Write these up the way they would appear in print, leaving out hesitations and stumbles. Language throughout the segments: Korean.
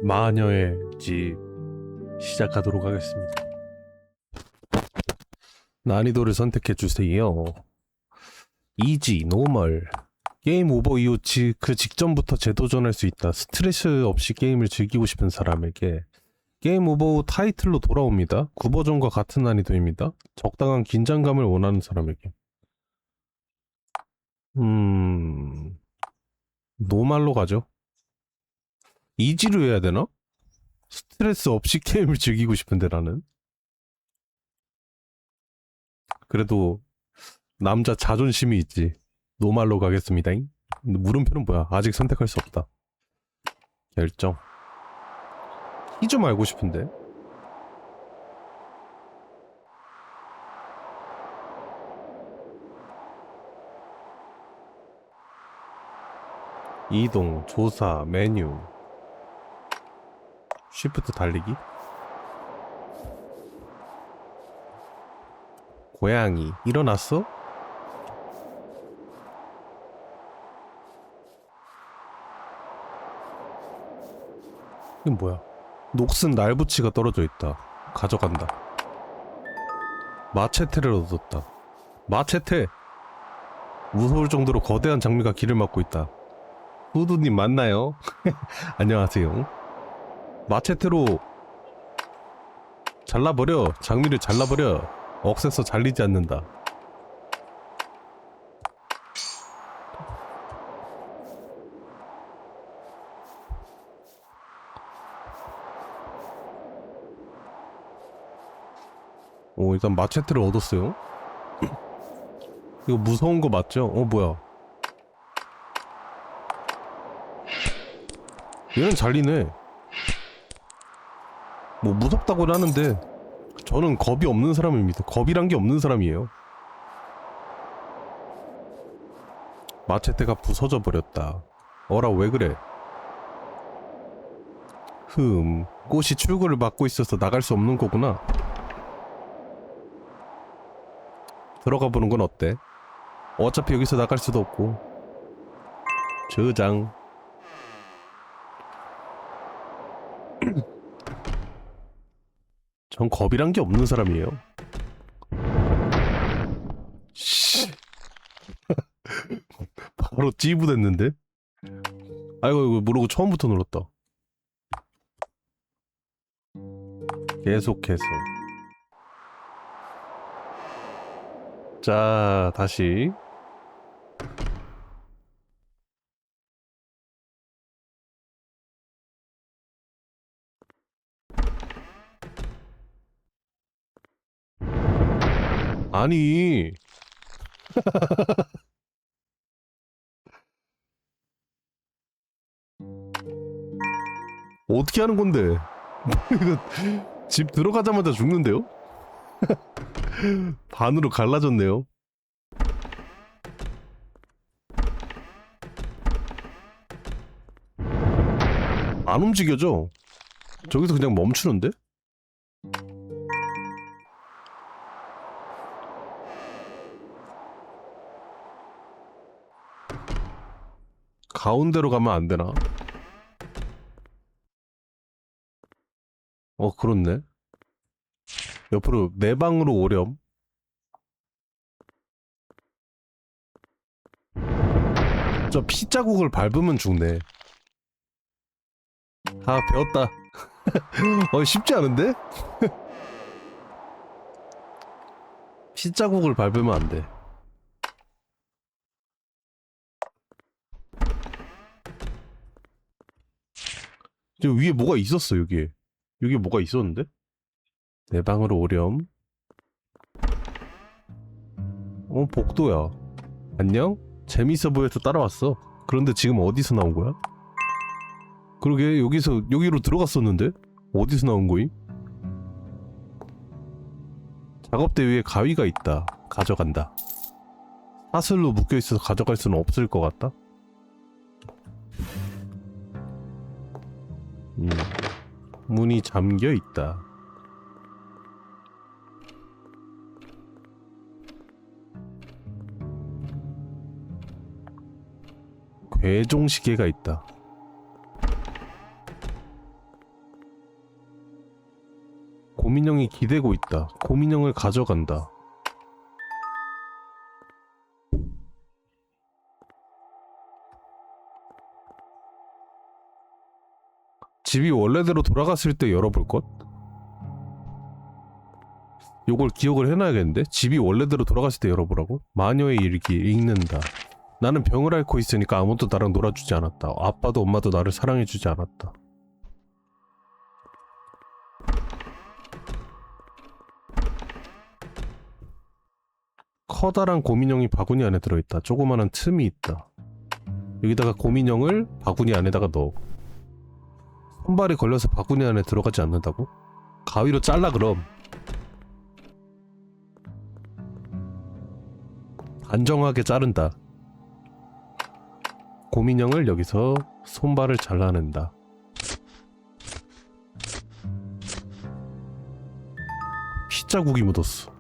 마녀의 집 시작하도록 하겠습니다. 난이도를 선택해 주세요. 이지, 노멀. 게임 오버 이후 그 직전부터 재도전할 수 있다. 스트레스 없이 게임을 즐기고 싶은 사람에게 게임 오버 후 타이틀로 돌아옵니다. 9버전과 같은 난이도입니다. 적당한 긴장감을 원하는 사람에게 노말로 가죠. 이지로 해야 되나? 스트레스 없이 게임을 즐기고 싶은데 나는 그래도 남자 자존심이 있지. 노말로 가겠습니다. 물음표는 뭐야? 아직 선택할 수 없다. 결정. 키 좀 알고 싶은데. 이동, 조사, 메뉴. 쉬프트 달리기. 고양이 일어났어? 이건 뭐야? 녹슨 날붙이가 떨어져 있다. 가져간다. 마체테를 얻었다. 마체테! 무서울 정도로 거대한 장미가 길을 막고 있다. 후두님 맞나요? 안녕하세요. 마체테로 잘라버려. 장미를 잘라버려. 억세서 잘리지 않는다. 오, 일단 마체테를 얻었어요. 이거 무서운 거 맞죠? 뭐야. 얘는 잘리네. 뭐 무섭다고는 하는데 저는 겁이 없는 사람입니다. 겁이란 게 없는 사람이에요. 마체테가 부서져 버렸다. 어라 왜 그래? 꽃이 출구를 막고 있어서 나갈 수 없는 거구나. 들어가 보는 건 어때? 어차피 여기서 나갈 수도 없고. 저장. 전 겁이란 게 없는 사람이에요. 씨. 바로 찌부됐는데? 아이고 이거 모르고 처음부터 눌렀다. 계속해서. 자, 다시. 아니. 어떻게 하는 건데? 이거 집 들어가자마자 죽는데요? 반으로 갈라졌네요. 안 움직여져. 저기서 그냥 멈추는데? 가운데로 가면 안 되나? 그렇네. 옆으로 내 방으로 오렴. 저 피자국을 밟으면 죽네. 아, 배웠다. 쉽지 않은데? 피자국을 밟으면 안 돼. 저 위에 뭐가 있었어, 여기에. 여기에 뭐가 있었는데? 내 방으로 오렴. 복도야. 안녕? 재밌어 보여서 따라왔어. 그런데 지금 어디서 나온 거야? 그러게, 여기로 들어갔었는데? 어디서 나온 거임? 작업대 위에 가위가 있다. 가져간다. 사슬로 묶여있어서 가져갈 수는 없을 것 같다. 문이 잠겨있다. 괴종시계가 있다. 고민형이 기대고 있다. 고민형을 가져간다. 집이 원래대로 돌아갔을 때 열어볼 것? 요걸 기억을 해놔야겠는데? 집이 원래대로 돌아갔을 때 열어보라고? 마녀의 일기 읽는다. 나는 병을 앓고 있으니까 아무도 나랑 놀아주지 않았다. 아빠도 엄마도 나를 사랑해주지 않았다. 커다란 고민형이 바구니 안에 들어있다. 조그마한 틈이 있다. 여기다가 고민형을 바구니 안에다가 넣어. 손발이 걸려서 바구니 안에 들어가지 않는다고? 가위로 잘라 그럼. 단정하게 자른다. 고민형을 여기서 손발을 잘라낸다. 피자국이 묻었어.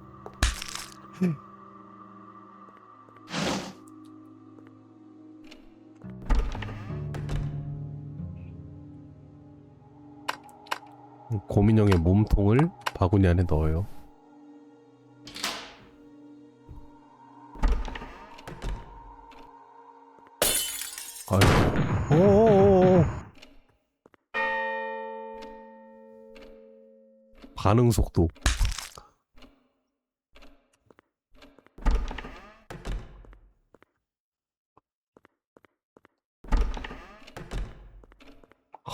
고민형의 몸통을 바구니 안에 넣어요. 아이고. 오오오오. 반응 속도.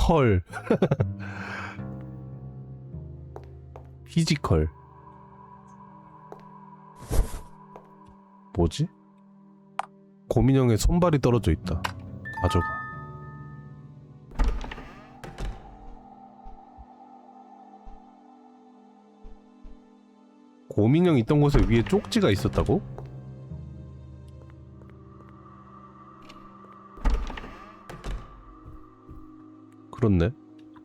헐. 피지컬. 뭐지? 고민형의 손발이 떨어져 있다. 가져가. 고민형 있던 곳에 위에 쪽지가 있었다고? 그렇네.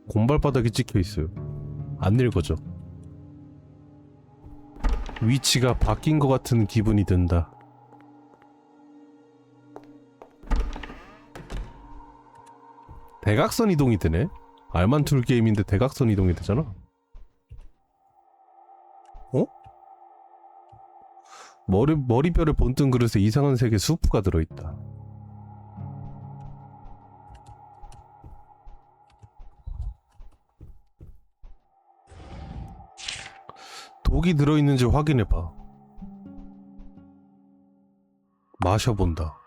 곰발바닥이 찍혀있어요. 안 읽어져. 위치가 바뀐 것 같은 기분이 든다. 대각선 이동이 되네? 알만툴 게임인데 대각선 이동이 되잖아? 어? 머리뼈를 본뜬 그릇에 이상한 색의 수프가 들어있다. 독이 들어있는지 확인해봐. 마셔본다.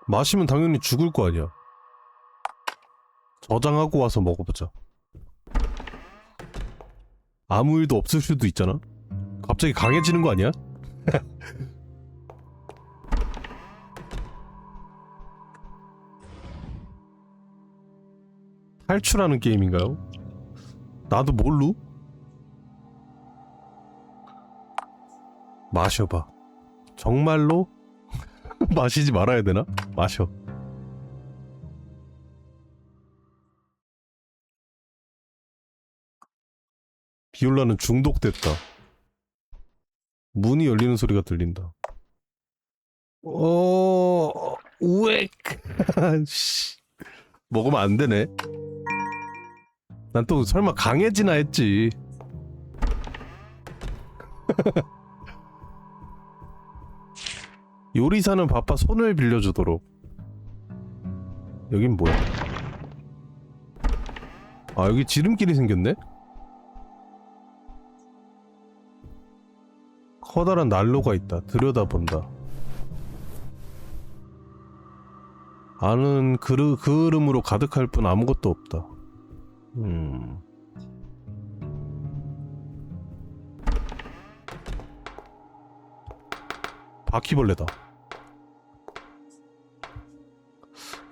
마시면 당연히 죽을 거 아니야. 저장하고 와서 먹어보자. 아무 일도 없을 수도 있잖아? 갑자기 강해지는 거 아니야? 탈출하는 게임인가요? 나도 몰루? 마셔봐. 정말로? 마시지 말아야 되나? 마셔. 비올라는 중독됐다. 문이 열리는 소리가 들린다. 우엑. 씨. 먹으면 안 되네. 난 또 설마 강해지나 했지. 요리사는 바빠 손을 빌려주도록. 여긴 뭐야? 아, 여기 지름길이 생겼네? 커다란 난로가 있다. 들여다본다. 안은 그을음으로 가득할 뿐 아무것도 없다. 바퀴벌레다.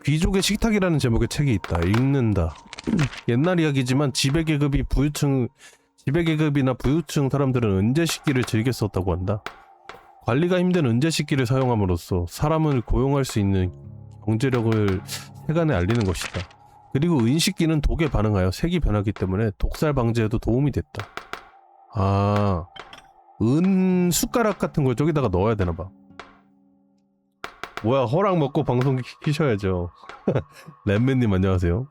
귀족의 식탁이라는 제목의 책이 있다. 읽는다. 옛날 이야기지만 지배 계급이나 부유층 사람들은 은재 식기를 즐겨 썼다고 한다. 관리가 힘든 은재 식기를 사용함으로써 사람을 고용할 수 있는 경제력을 세간에 알리는 것이다. 그리고 은식기는 독에 반응하여 색이 변하기 때문에 독살 방지에도 도움이 됐다. 아, 은 숟가락 같은 걸 저기다가 넣어야 되나봐. 뭐야, 허락 먹고 방송 키셔야죠. 램맨님 안녕하세요.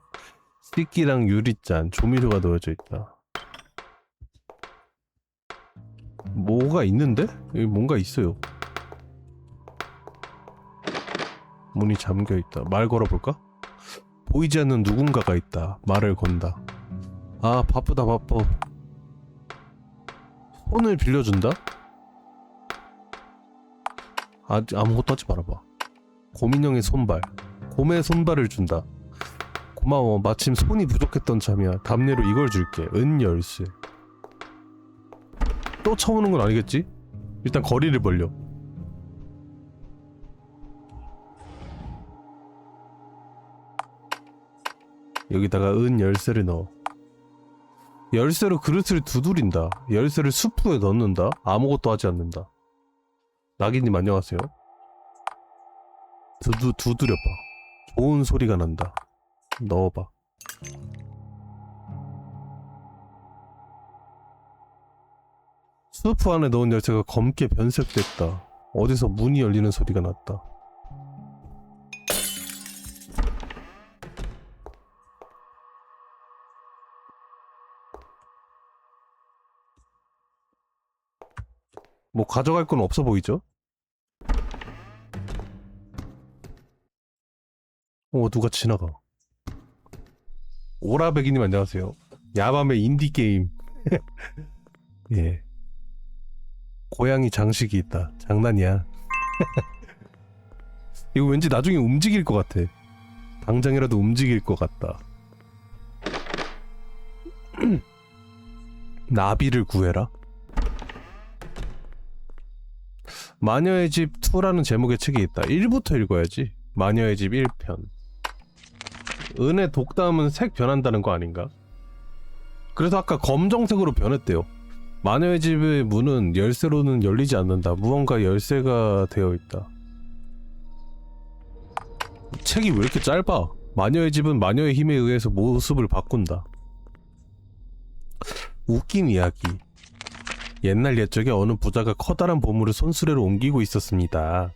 식기랑 유리잔, 조미료가 넣어져 있다. 뭐가 있는데? 여기 뭔가 있어요. 문이 잠겨있다. 말 걸어볼까? 보이지 않는 누군가가 있다. 말을 건다. 아, 바쁘다 바빠. 손을 빌려준다? 아무것도 하지 말아봐. 곰인형의 손발. 곰의 손발을 준다. 고마워. 마침 손이 부족했던 참이야. 답례로 이걸 줄게. 은열쇠. 또 쳐오는 건 아니겠지? 일단 거리를 벌려. 여기다가 은열쇠를 넣어. 열쇠로 그릇을 두드린다. 열쇠를 수프에 넣는다. 아무것도 하지 않는다. 나기님 안녕하세요. 두드려봐. 좋은 소리가 난다. 넣어봐. 수프 안에 넣은 열쇠가 검게 변색됐다. 어디서 문이 열리는 소리가 났다. 뭐 가져갈 건 없어 보이죠? 누가 지나가. 오라베기님 안녕하세요. 야밤의 인디게임. 예. 고양이 장식이 있다. 장난이야. 이거 왠지 나중에 움직일 것 같아. 당장이라도 움직일 것 같다. 나비를 구해라. 마녀의 집 2라는 제목의 책이 있다. 1부터 읽어야지. 마녀의 집 1편. 은의 독담은 색 변한다는 거 아닌가? 그래서 아까 검정색으로 변했대요. 마녀의 집의 문은 열쇠로는 열리지 않는다. 무언가 열쇠가 되어 있다. 책이 왜 이렇게 짧아? 마녀의 집은 마녀의 힘에 의해서 모습을 바꾼다. 웃긴 이야기. 옛날 옛적에 어느 부자가 커다란 보물을 손수레로 옮기고 있었습니다.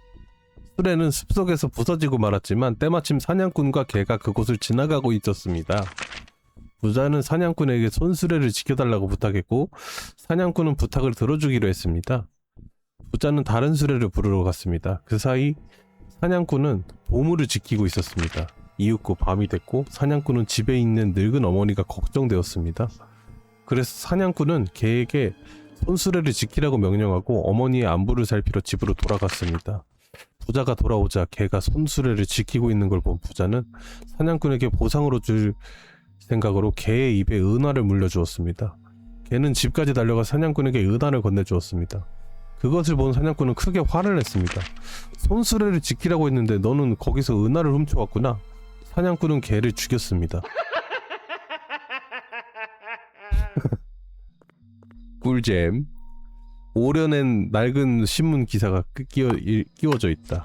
수레는 숲속에서 부서지고 말았지만 때마침 사냥꾼과 개가 그곳을 지나가고 있었습니다. 부자는 사냥꾼에게 손수레를 지켜달라고 부탁했고 사냥꾼은 부탁을 들어주기로 했습니다. 부자는 다른 수레를 부르러 갔습니다. 그 사이 사냥꾼은 보물을 지키고 있었습니다. 이윽고 밤이 됐고 사냥꾼은 집에 있는 늙은 어머니가 걱정되었습니다. 그래서 사냥꾼은 개에게 손수레를 지키라고 명령하고 어머니의 안부를 살피러 집으로 돌아갔습니다. 부자가 돌아오자 개가 손수레를 지키고 있는 걸 본 부자는 사냥꾼에게 보상으로 줄 생각으로 개의 입에 은화를 물려주었습니다. 개는 집까지 달려가 사냥꾼에게 은화를 건네주었습니다. 그것을 본 사냥꾼은 크게 화를 냈습니다. 손수레를 지키라고 했는데 너는 거기서 은화를 훔쳐왔구나. 사냥꾼은 개를 죽였습니다. 꿀잼. 오려낸 낡은 신문 기사가 끼워져 있다.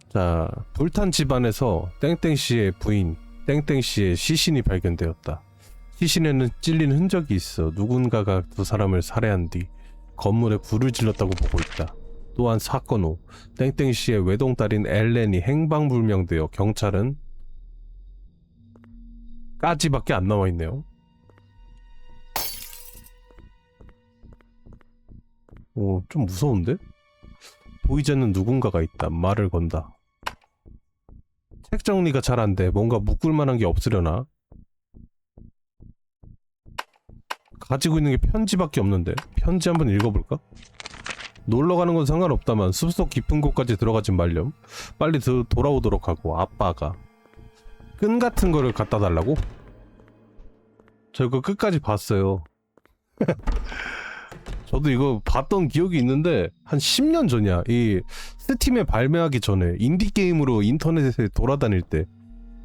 자, 불탄 집안에서 땡땡씨의 부인 땡땡씨의 시신이 발견되었다. 시신에는 찔린 흔적이 있어 누군가가 두 사람을 살해한 뒤 건물에 불을 질렀다고 보고 있다. 또한 사건 후 땡땡씨의 외동딸인 엘렌이 행방불명되어 경찰은 까지밖에 안 남아있네요. 좀 무서운데? 보이지 않는 누군가가 있다. 말을 건다. 책 정리가 잘 안 돼. 뭔가 묶을 만한 게 없으려나? 가지고 있는 게 편지밖에 없는데. 편지 한번 읽어볼까? 놀러 가는 건 상관없다만 숲속 깊은 곳까지 들어가지 말렴. 빨리 돌아오도록 하고. 아빠가 끈 같은 거를 갖다 달라고? 저 이거 끝까지 봤어요. 저도 이거 봤던 기억이 있는데 한 10년 전이야. 이 스팀에 발매하기 전에 인디게임으로 인터넷에 돌아다닐 때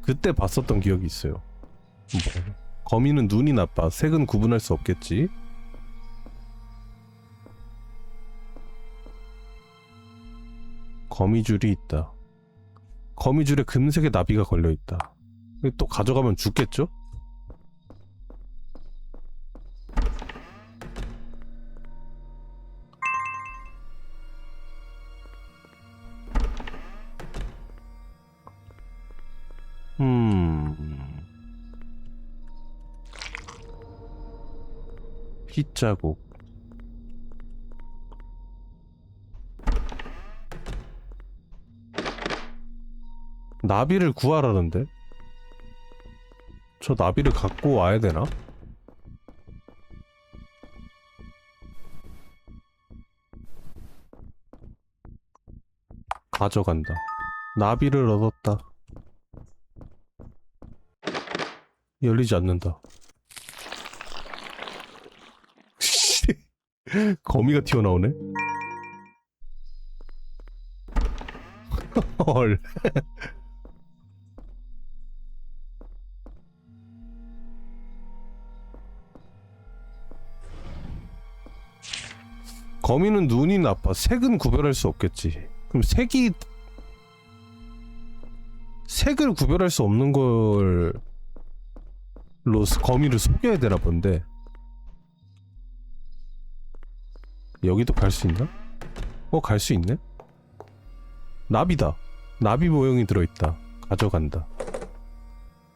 그때 봤었던 기억이 있어요. 뭐, 거미는 눈이 나빠. 색은 구분할 수 없겠지. 거미줄이 있다. 거미줄에 금색의 나비가 걸려있다. 또 가져가면 죽겠죠? 핏자국. 나비를 구하라는데? 저 나비를 갖고 와야 되나? 가져간다. 나비를 얻었다. 열리지 않는다. 거미가 튀어나오네? 헐. 거미는 눈이 나빠. 색은 구별할 수 없겠지. 그럼 색을 구별할 수 없는 걸로 거미를 속여야 되나 본데. 여기도 갈 수 있나? 갈 수 있네? 나비다. 나비 모형이 들어있다. 가져간다.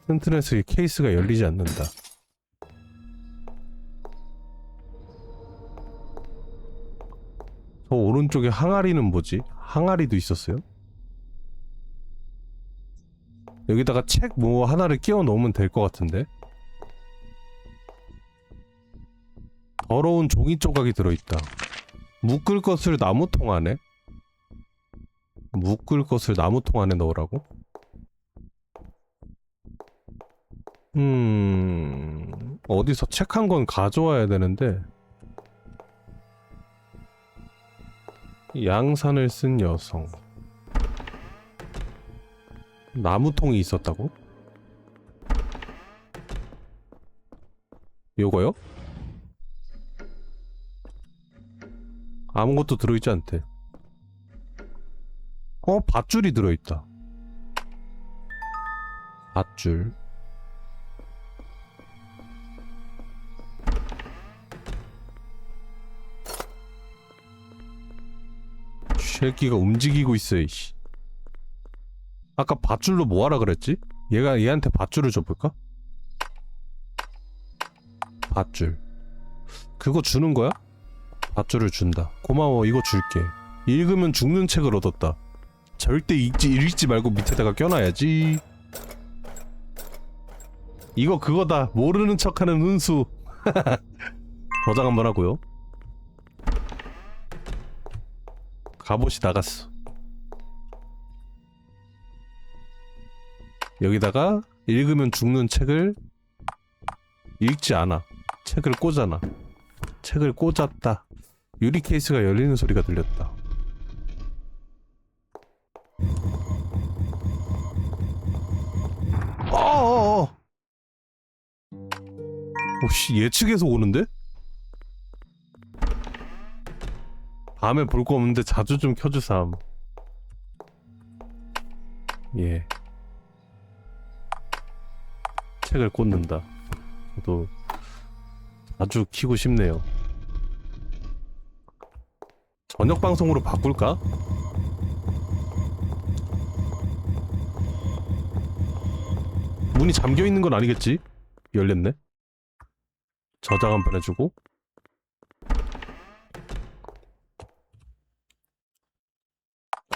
인터넷의 케이스가 열리지 않는다. 저 오른쪽에 항아리는 뭐지? 항아리도 있었어요? 여기다가 책 뭐 하나를 끼워 넣으면 될 것 같은데? 더러운 종이 조각이 들어있다. 묶을 것을 나무통 안에? 묶을 것을 나무통 안에 넣으라고? 어디서 책 한 권 가져와야 되는데. 양산을 쓴 여성. 나무통이 있었다고? 요거요? 아무것도 들어있지 않대. 밧줄이 들어있다. 밧줄. 새끼가 움직이고 있어, 이씨. 아까 밧줄로 뭐 하라 그랬지? 얘한테 밧줄을 줘볼까? 밧줄. 그거 주는 거야? 밧줄을 준다. 고마워, 이거 줄게. 읽으면 죽는 책을 얻었다. 절대 읽지 말고 밑에다가 껴놔야지. 이거 그거다. 모르는 척하는 훈수. 저장 한번 하고요. 갑옷이 나갔어. 여기다가 읽으면 죽는 책을 읽지 않아. 책을 꽂아놔. 책을 꽂았다. 유리 케이스가 열리는 소리가 들렸다. 오씨, 예측해서 오는데? 밤에 볼 거 없는데 자주 좀 켜주삼. 예. 책을 꽂는다. 저도 자주 키고 싶네요. 저녁 방송으로 바꿀까? 문이 잠겨 있는 건 아니겠지? 열렸네. 저장 한번 해주고.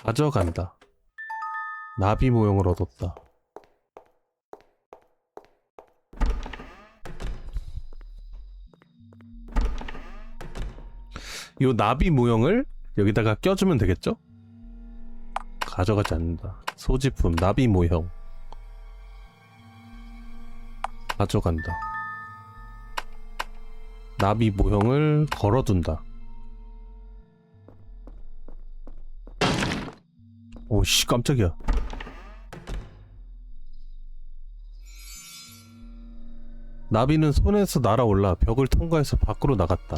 가져간다. 나비 모형을 얻었다. 요 나비 모형을 여기다가 껴주면 되겠죠? 가져가지 않는다. 소지품 나비 모형. 가져간다. 나비 모형을 걸어둔다. 오씨, 깜짝이야. 나비는 손에서 날아올라 벽을 통과해서 밖으로 나갔다.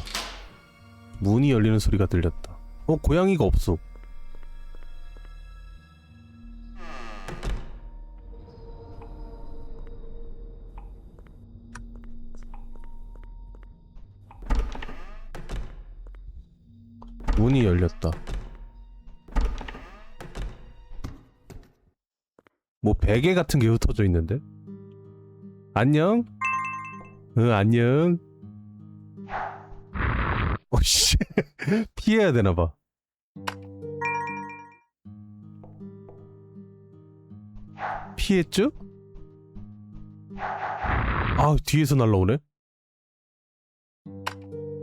문이 열리는 소리가 들렸다. 고양이가 없어. 문이 열렸다. 뭐 베개 같은 게 흩어져 있는데? 안녕? 응, 안녕. 씨. 피해야 되나봐. 피했죠? 아, 뒤에서 날라오네.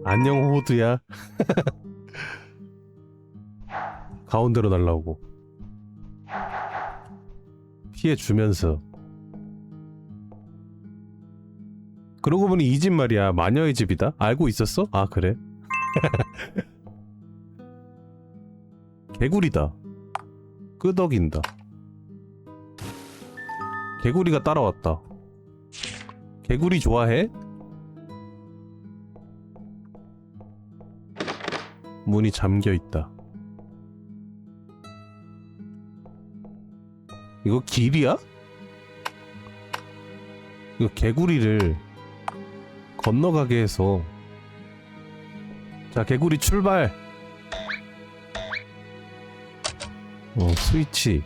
안녕 호두야. 가운데로 날라오고 피해주면서. 그러고 보니 이 집 말이야 마녀의 집이다? 알고 있었어? 아 그래? 개구리다. 끄덕인다. 개구리가 따라왔다. 개구리 좋아해? 문이 잠겨있다. 이거 길이야? 이거 개구리를 건너가게 해서. 자, 개구리 출발. 스위치.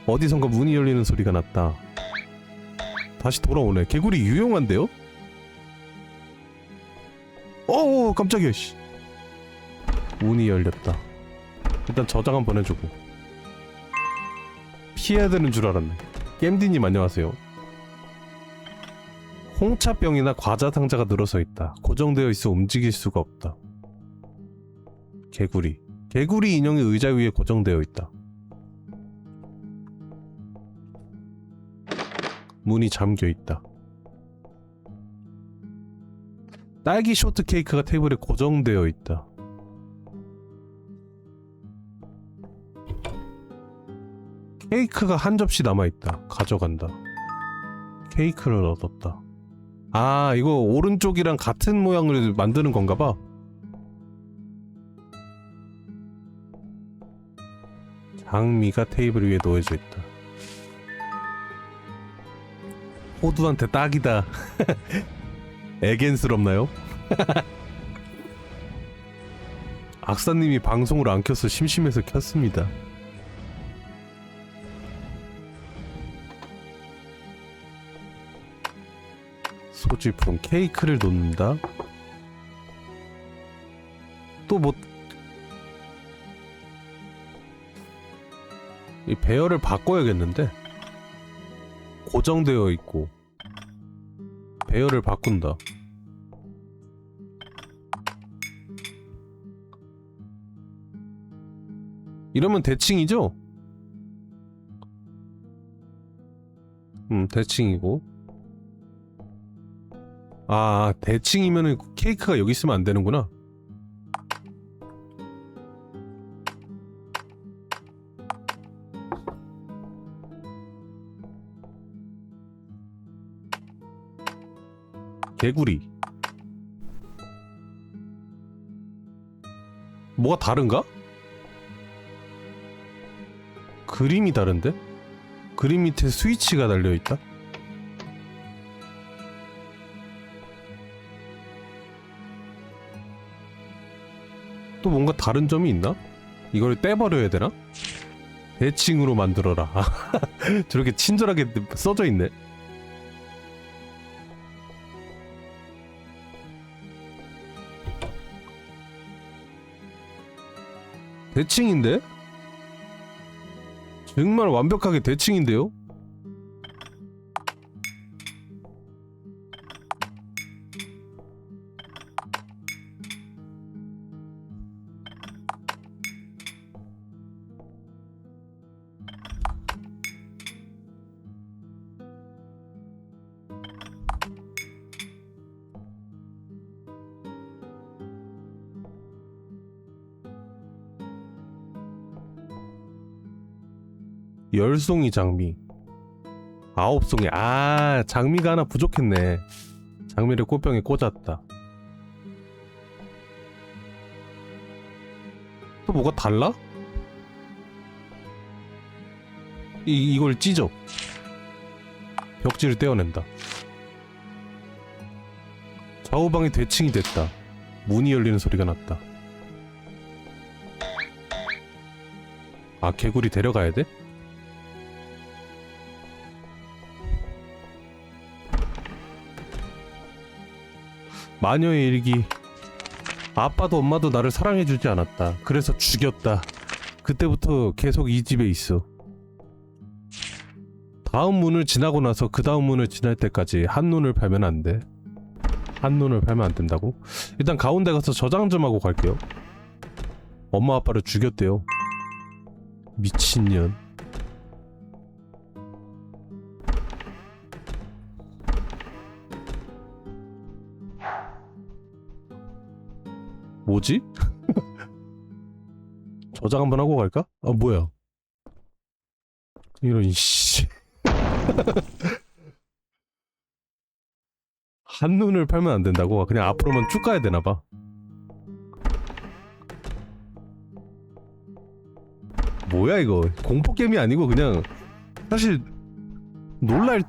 어디선가 문이 열리는 소리가 났다. 다시 돌아오네. 개구리 유용한데요? 어어 깜짝이야 씨. 문이 열렸다. 일단 저장 한번 해주고. 피해야 되는 줄 알았네. 겜디님 안녕하세요. 홍차병이나 과자 상자가 늘어서 있다. 고정되어 있어 움직일 수가 없다. 개구리. 개구리 인형이 의자 위에 고정되어 있다. 문이 잠겨 있다. 딸기 쇼트케이크가 테이블에 고정되어 있다. 케이크가 한 접시 남아있다. 가져간다. 케이크를 얻었다. 아, 이거 오른쪽이랑 같은 모양을 만드는 건가봐. 장미가 테이블 위에 놓여져 있다. 호두한테 딱이다. 애견스럽나요? 악사님이 방송을 안 켜서 심심해서 켰습니다. 소지품 케이크를 놓는다. 또 뭐 이 배열을 바꿔야겠는데. 고정되어 있고 배열을 바꾼다. 이러면 대칭이죠? 대칭이고. 아, 대칭이면은 케이크가 여기 있으면 안 되는구나. 개구리. 뭐가 다른가? 그림이 다른데? 그림 밑에 스위치가 달려있다? 또 뭔가 다른 점이 있나? 이걸 떼버려야 되나? 대칭으로 만들어라. 저렇게 친절하게 써져 있네. 대칭인데? 정말 완벽하게 대칭인데요? 열송이 장미 9송이. 아, 장미가 하나 부족했네. 장미를 꽃병에 꽂았다. 또 뭐가 달라? 이걸 찢어. 벽지를 떼어낸다. 좌우방이 대칭이 됐다. 문이 열리는 소리가 났다. 아, 개구리 데려가야 돼? 마녀의 일기. 아빠도 엄마도 나를 사랑해주지 않았다. 그래서 죽였다. 그때부터 계속 이 집에 있어. 다음 문을 지나고 나서 그 다음 문을 지날 때까지 한눈을 팔면 안 돼. 한눈을 팔면 안 된다고? 일단 가운데 가서 저장 좀 하고 갈게요. 엄마 아빠를 죽였대요. 미친년. 뭐지? 저장 한번 하고 갈까? 아 뭐야? 이런 씨. 한눈을 팔면 안 된다고? 그냥 앞으로만 쭉 가야 되나 봐. 뭐야 이거? 공포 게임이 아니고 그냥 사실 놀랄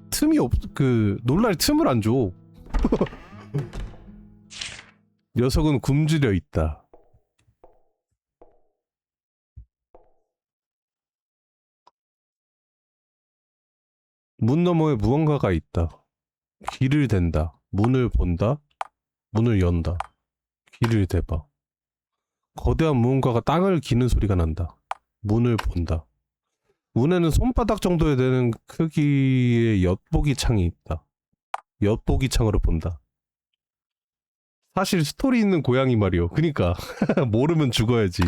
틈이 놀랄 틈을 안 줘. 녀석은 굶주려 있다. 문 너머에 무언가가 있다. 귀를 댄다. 문을 본다. 문을 연다. 귀를 대봐. 거대한 무언가가 땅을 기는 소리가 난다. 문을 본다. 문에는 손바닥 정도에 되는 크기의 엿보기 창이 있다. 엿보기 창으로 본다. 사실 스토리 있는 고양이 말이요. 그니까 모르면 죽어야지.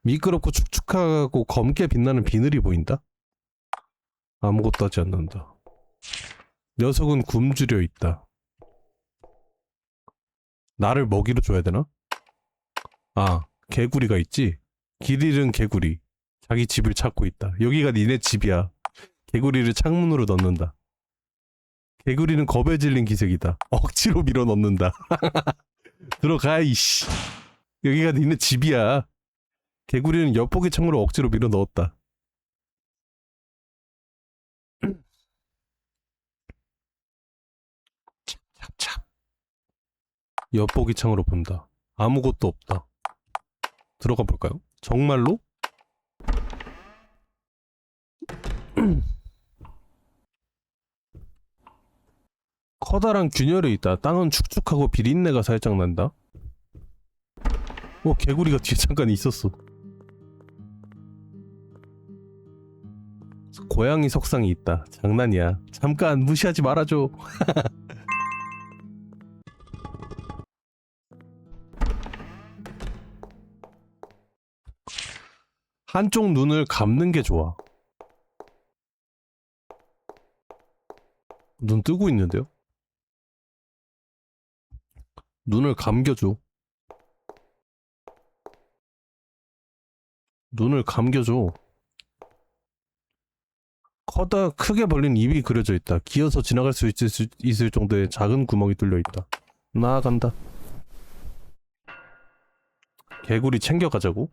미끄럽고 축축하고 검게 빛나는 비늘이 보인다. 아무것도 하지 않는다. 녀석은 굶주려 있다. 나를 먹이로 줘야 되나? 아, 개구리가 있지? 길 잃은 개구리. 자기 집을 찾고 있다. 여기가 니네 집이야. 개구리를 창문으로 넣는다. 개구리는 겁에 질린 기색이다. 억지로 밀어 넣는다. 들어가 이씨. 여기가 니네 집이야. 개구리는 엿보기 창으로 억지로 밀어 넣었다. 찹찹찹. 엿보기 창으로 본다. 아무것도 없다. 들어가 볼까요? 정말로? 커다란 균열이 있다. 땅은 축축하고 비린내가 살짝 난다. 개구리가 뒤에 잠깐 있었어. 고양이 석상이 있다. 장난이야. 잠깐 무시하지 말아줘. 한쪽 눈을 감는 게 좋아. 눈 뜨고 있는데요? 눈을 감겨줘. 눈을 감겨줘. 크게 벌린 입이 그려져 있다. 기어서 지나갈 수 있을 정도의 작은 구멍이 뚫려 있다. 나아간다. 개구리 챙겨가자고?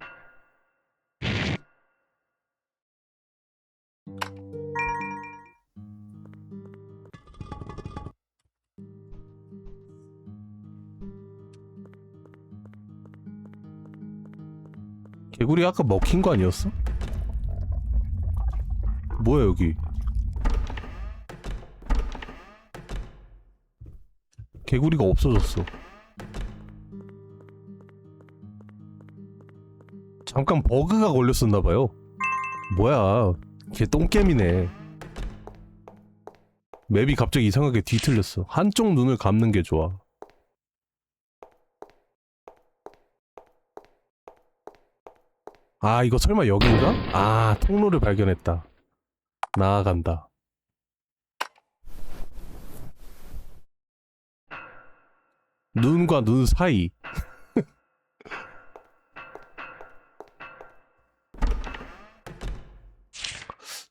개구리 아까 먹힌 거 아니었어? 뭐야 여기? 개구리가 없어졌어. 잠깐 버그가 걸렸었나봐요. 뭐야, 걔 똥겜이네. 맵이 갑자기 이상하게 뒤틀렸어. 한쪽 눈을 감는 게 좋아. 아, 이거 설마 여긴가? 아, 통로를 발견했다. 나아간다. 눈과 눈 사이.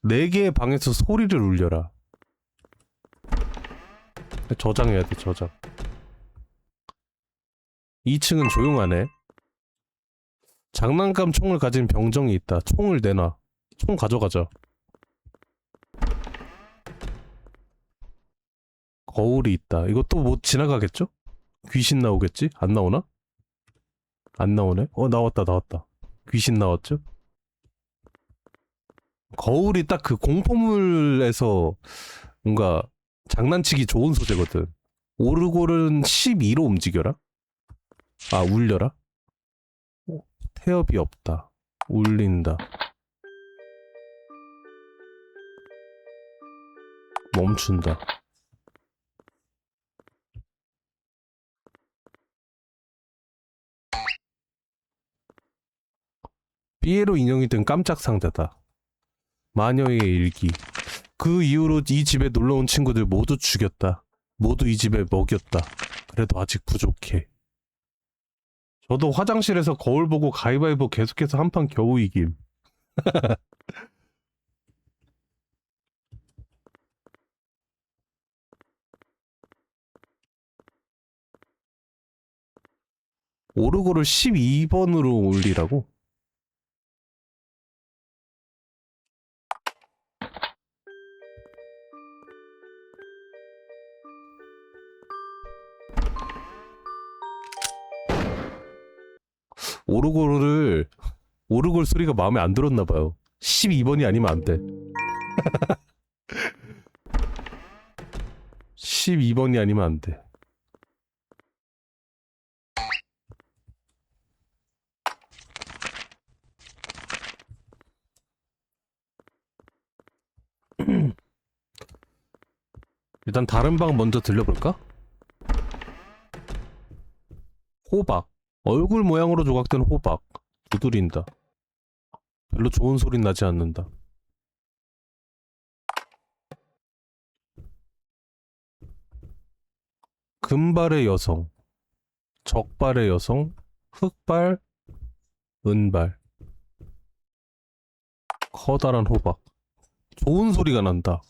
네 개의 방에서 소리를 울려라. 저장해야 돼, 저장. 2층은 조용하네. 장난감 총을 가진 병정이 있다. 총을 내놔. 총 가져가자. 거울이 있다. 이것도 뭐 지나가겠죠? 귀신 나오겠지? 안 나오나? 안 나오네? 나왔다, 나왔다. 귀신 나왔죠? 거울이 딱 그 공포물에서 뭔가 장난치기 좋은 소재거든. 오르골은 12로 움직여라? 아, 울려라? 태엽이 없다. 울린다. 멈춘다. 삐에로 인형이 된 깜짝 상자다. 마녀의 일기. 그 이후로 이 집에 놀러온 친구들 모두 죽였다. 모두 이 집에 먹였다. 그래도 아직 부족해. 저도 화장실에서 거울 보고 가위바위보 계속해서 한 판 겨우 이김. 오르고를 12번으로 올리라고? 오르골 소리가 마음에 안 들었나봐요. 12번이 아니면 안 돼. 12번이 아니면 안 돼. 일단 다른 방 먼저 들려볼까? 호박. 얼굴 모양으로 조각된 호박. 두드린다. 별로 좋은 소린 나지 않는다. 금발의 여성, 적발의 여성, 흑발, 은발. 커다란 호박. 좋은 소리가 난다.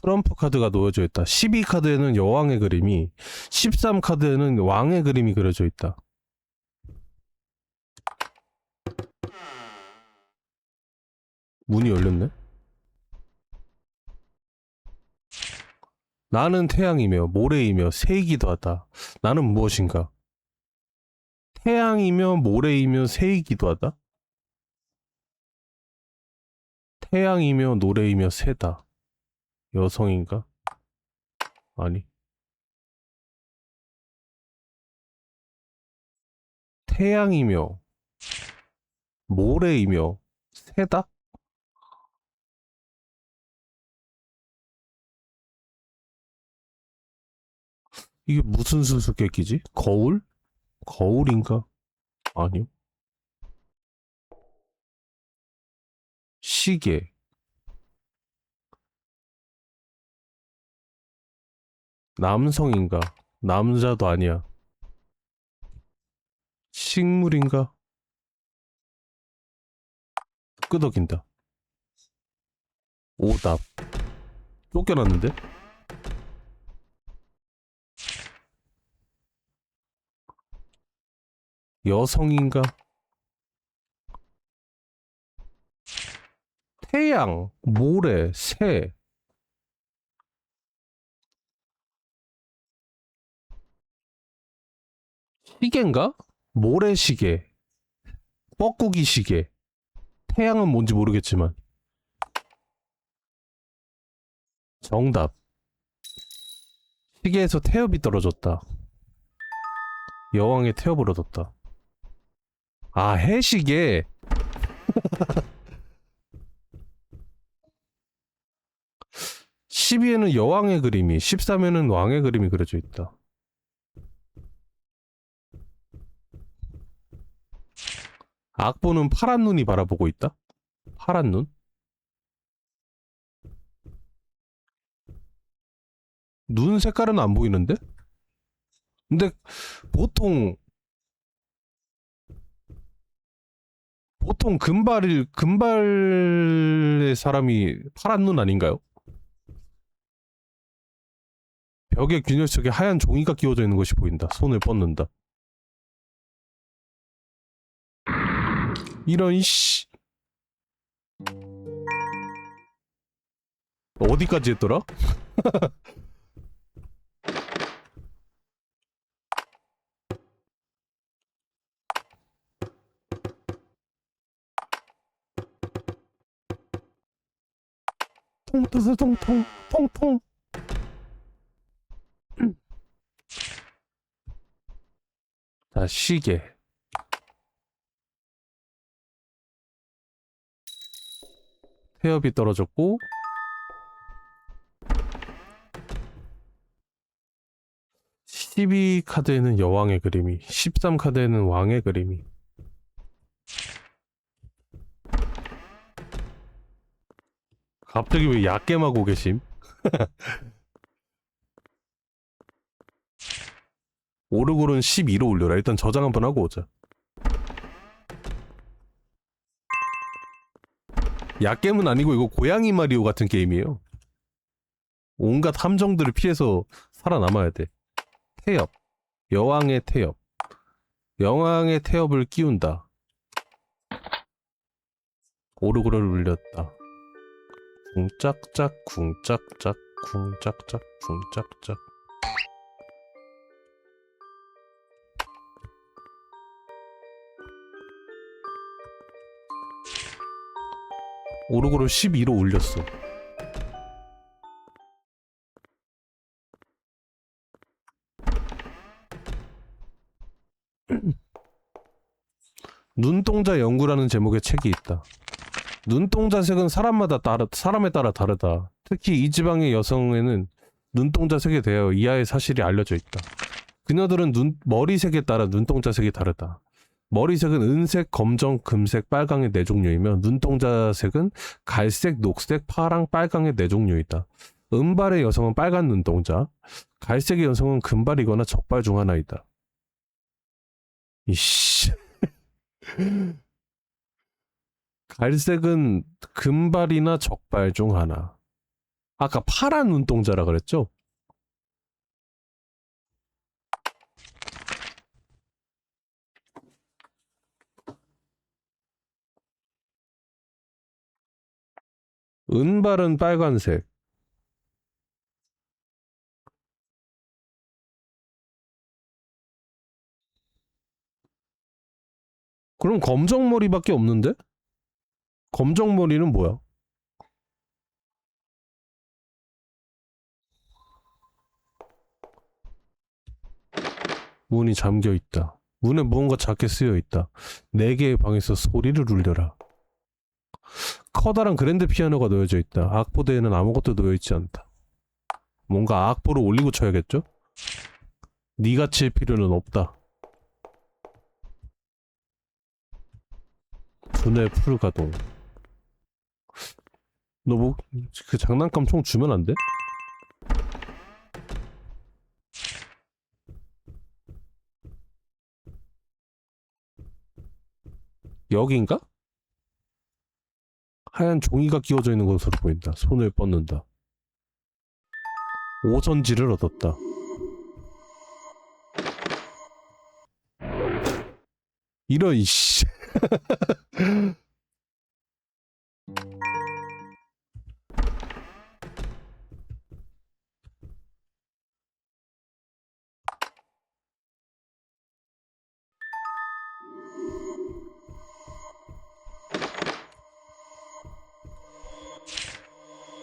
트럼프 카드가 놓여져 있다. 12 카드에는 여왕의 그림이, 13 카드에는 왕의 그림이 그려져 있다. 문이 열렸네? 나는 태양이며 모래이며 새이기도 하다. 나는 무엇인가? 태양이며 모래이며 새이기도 하다? 태양이며 노래이며 새다. 여성인가? 아니. 태양이며 모래이며 새다? 이게 무슨 수수께끼지? 거울? 거울인가? 아니요. 시계. 남성인가? 남자도 아니야. 식물인가? 끄덕인다. 오답. 쫓겨났는데? 여성인가? 태양, 모래, 새. 시계인가? 모래시계, 뻐꾸기 시계. 태양은 뭔지 모르겠지만. 정답. 시계에서 태엽이 떨어졌다. 여왕의 태엽을 얻었다. 아, 해시계. 12에는 여왕의 그림이, 13에는 왕의 그림이 그려져 있다. 악보는 파란 눈이 바라보고 있다? 파란 눈? 눈 색깔은 안 보이는데? 근데 보통 금발의 사람이 파란 눈 아닌가요? 벽의 균열 속에 하얀 종이가 끼워져 있는 것이 보인다. 손을 뻗는다. 이런 씨. 어디까지 했더라? 통통통통 통통. 자, 시계. 태엽이 떨어졌고 12카드에는 여왕의 그림이 13카드에는 왕의 그림이 갑자기 왜 약겜하고 계심? 오르골은 12로 올려라. 일단 저장 한번 하고 오자. 약겜은 아니고 이거 고양이 마리오 같은 게임이에요. 온갖 함정들을 피해서 살아남아야 돼. 태엽. 여왕의 태엽. 여왕의 태엽을 끼운다. 오르골을 울렸다. 쿵짝짝 쿵짝짝 쿵짝짝 쿵짝짝. 오르골을 12로 올렸어. 눈동자 연구라는 제목의 책이 있다. 눈동자 색은 사람에 따라 다르다. 특히 이 지방의 여성에는 눈동자 색에 대하여 이하의 사실이 알려져 있다. 그녀들은 머리색에 따라 눈동자 색이 다르다. 머리색은 은색, 검정, 금색, 빨강의 네 종류이며 눈동자 색은 갈색, 녹색, 파랑, 빨강의 네 종류이다. 은발의 여성은 빨간 눈동자, 갈색의 여성은 금발이거나 적발 중 하나이다. 이씨. 갈색은 금발이나 적발 중 하나. 아까 파란 눈동자라 그랬죠? 은발은 빨간색. 그럼 검정머리밖에 없는데? 검정머리는 뭐야? 문이 잠겨 있다. 문에 무언가 작게 쓰여 있다. 4개의 방에서 소리를 울려라. 커다란 그랜드 피아노가 놓여져 있다. 악보대에는 아무것도 놓여 있지 않다. 뭔가 악보를 올리고 쳐야겠죠? 네가 칠 필요는 없다. 두뇌 풀 가동. 너 뭐 그 장난감 총 주면 안 돼? 여기인가? 하얀 종이가 끼워져 있는 것으로 보인다. 손을 뻗는다. 오선지를 얻었다. 이런 이씨.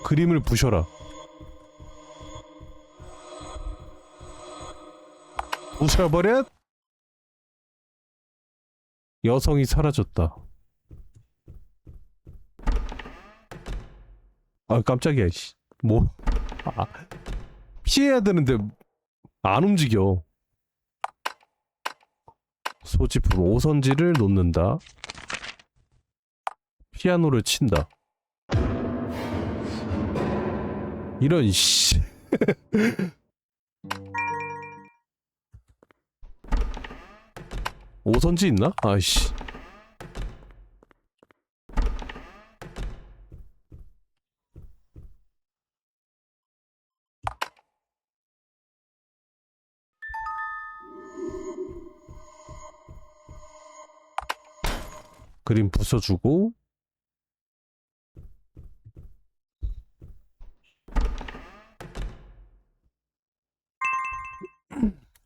그림을 부셔라. 부셔버려? 여성이 사라졌다. 아 깜짝이야. 씨. 뭐 아, 피해야 되는데 안 움직여. 소지품 오선지를 놓는다. 피아노를 친다. 이런 씨. 오선지 있나? 아이씨. 그림 부숴주고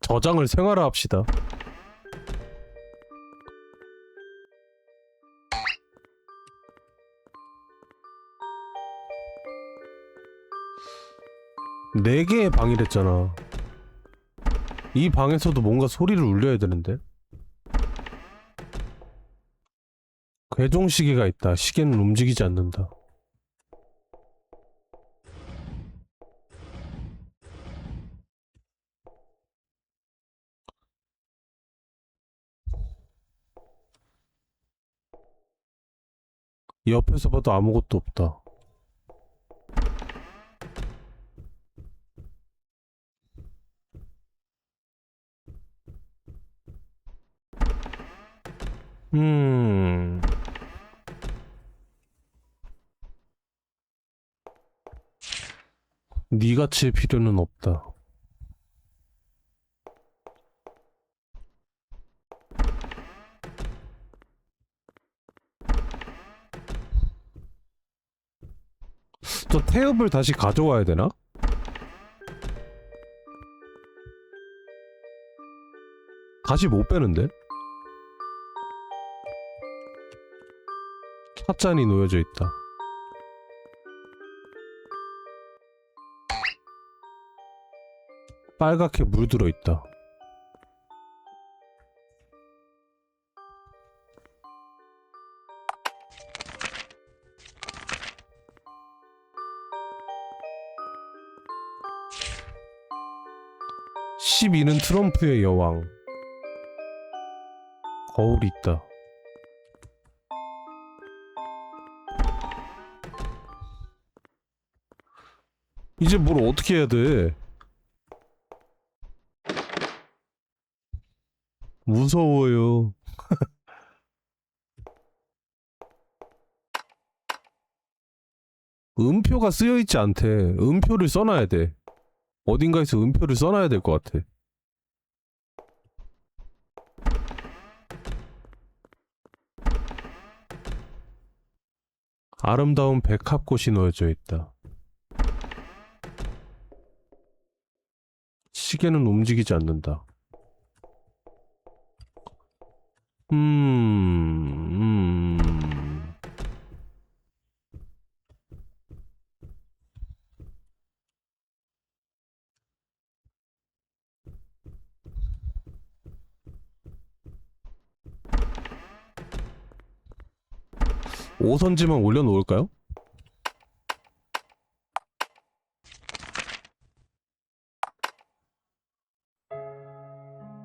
저장을 생활화 합시다. 네 개의 방이랬잖아. 이 방에서도 뭔가 소리를 울려야 되는데. 궤종 시계가 있다. 시계는 움직이지 않는다. 옆에서 봐도 아무것도 없다. 음, 니같이 필요는 없다. 저 태엽을 다시 가져와야 되나? 다시 못 빼는데? 찻잔이 놓여져 있다. 빨갛게 물들어 있다. (12는) 트럼프의 여왕. 거울이 있다. 이제 뭘 어떻게 해야 돼? 무서워요. 음표가 쓰여있지 않대. 음표를 써놔야 돼. 어딘가에서 음표를 써놔야 될 것 같아. 아름다운 백합꽃이 놓여져 있다. 시계는 움직이지 않는다. 음... 5선지만 올려놓을까요?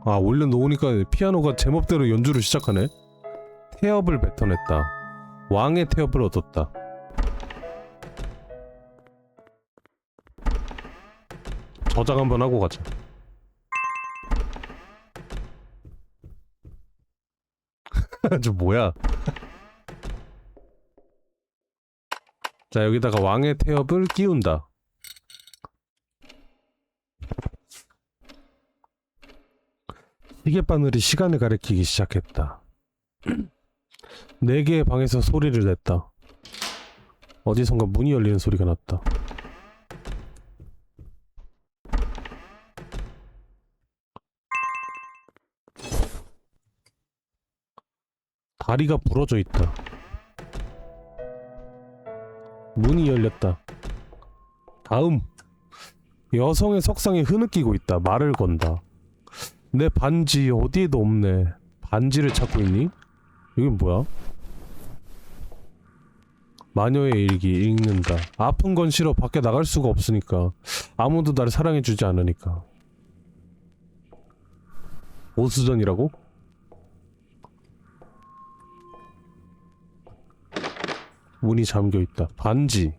아, 올려놓으니까 피아노가 제멋대로 연주를 시작하네. 태엽을 뱉어냈다. 왕의 태엽을 얻었다. 저장 한번 하고 가자. 저 뭐야? 자, 여기다가 왕의 태엽을 끼운다. 시계바늘이 시간을 가리키기 시작했다. 4개의 방에서 소리를 냈다. 어디선가 문이 열리는 소리가 났다. 다리가 부러져 있다. 문이 열렸다. 다음. 여성의 석상에 흐느끼고 있다. 말을 건다. 내 반지 어디에도 없네. 반지를 찾고 있니? 이건 뭐야? 마녀의 일기 읽는다. 아픈 건 싫어. 밖에 나갈 수가 없으니까. 아무도 나를 사랑해주지 않으니까. 오수전이라고? 문이 잠겨있다. 반지.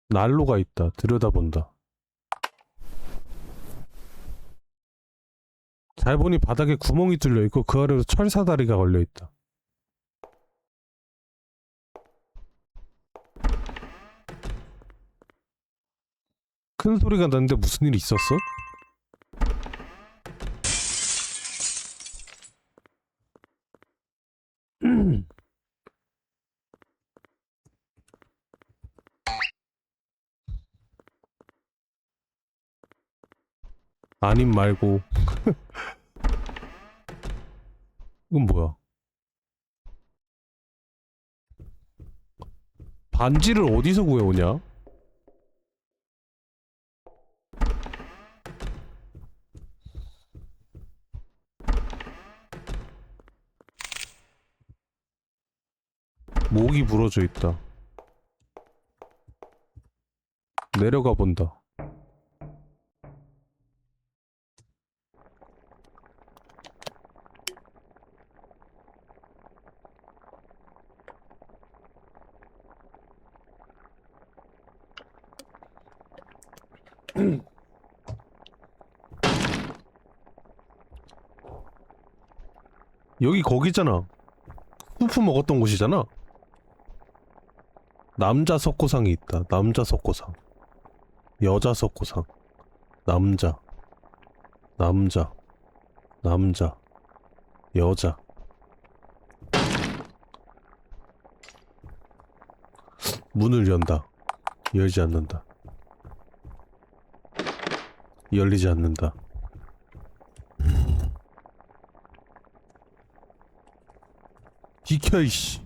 난로가 있다. 들여다본다. 잘 보니 바닥에 구멍이 뚫려있고 그 아래로 철사다리가 걸려있다. 큰 소리가 났는데 무슨 일이 있었어? 아님 말고. 이건 뭐야? 반지를 어디서 구해오냐? 목이 부러져 있다. 내려가 본다. 여기 거기잖아. 수프 먹었던 곳이잖아. 남자 석고상이 있다. 남자 석고상. 여자 석고상. 남자. 남자. 남자. 여자. 문을 연다. 열지 않는다. 열리지 않는다. 비켜 이씨.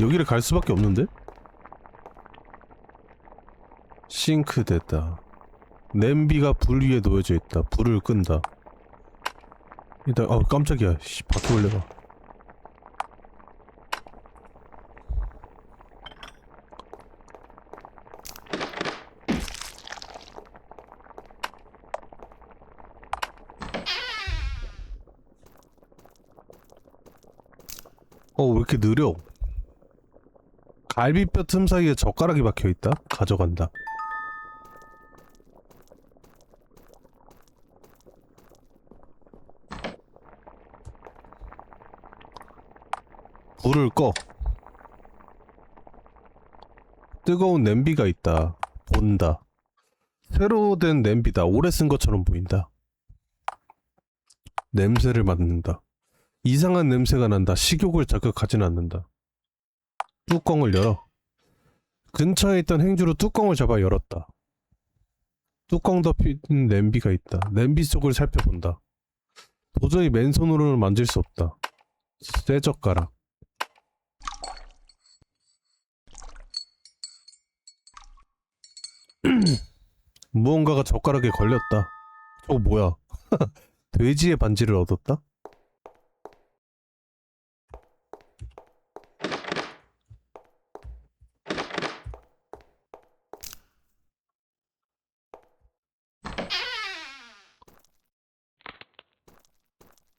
여기를 갈 수밖에 없는데? 싱크 됐다. 냄비가 불 위에 놓여져 있다. 불을 끈다. 일단 깜짝이야. 씨, 바퀴벌레가. 왜 이렇게 느려? 갈비뼈 틈 사이에 젓가락이 박혀있다? 가져간다. 불을 꺼. 뜨거운 냄비가 있다. 본다. 새로 된 냄비다. 오래 쓴 것처럼 보인다. 냄새를 맡는다. 이상한 냄새가 난다. 식욕을 자극하진 않는다. 뚜껑을 열어. 근처에 있던 행주로 뚜껑을 잡아 열었다. 뚜껑 덮인 냄비가 있다. 냄비 속을 살펴본다. 도저히 맨손으로는 만질 수 없다. 쇠젓가락. 무언가가 젓가락에 걸렸다. 저거 뭐야? 돼지의 반지를 얻었다?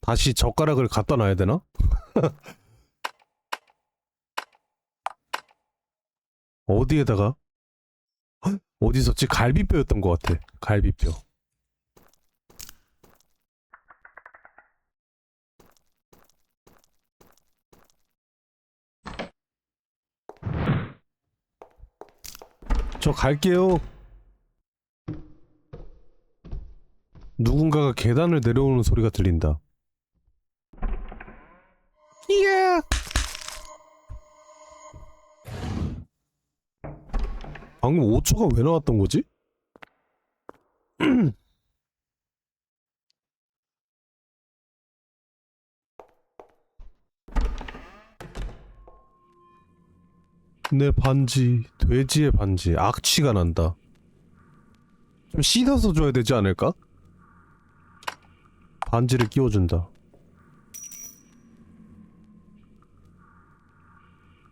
다시 젓가락을 갖다 놔야 되나? 어디에다가? 어디 있었지? 갈비뼈였던 것 같아. 갈비뼈. 저 갈게요. 누군가가 계단을 내려오는 소리가 들린다. 예. 방금 5초가 왜 나왔던 거지? 내 반지, 돼지의 반지, 악취가 난다. 좀 씻어서 줘야 되지 않을까? 반지를 끼워준다.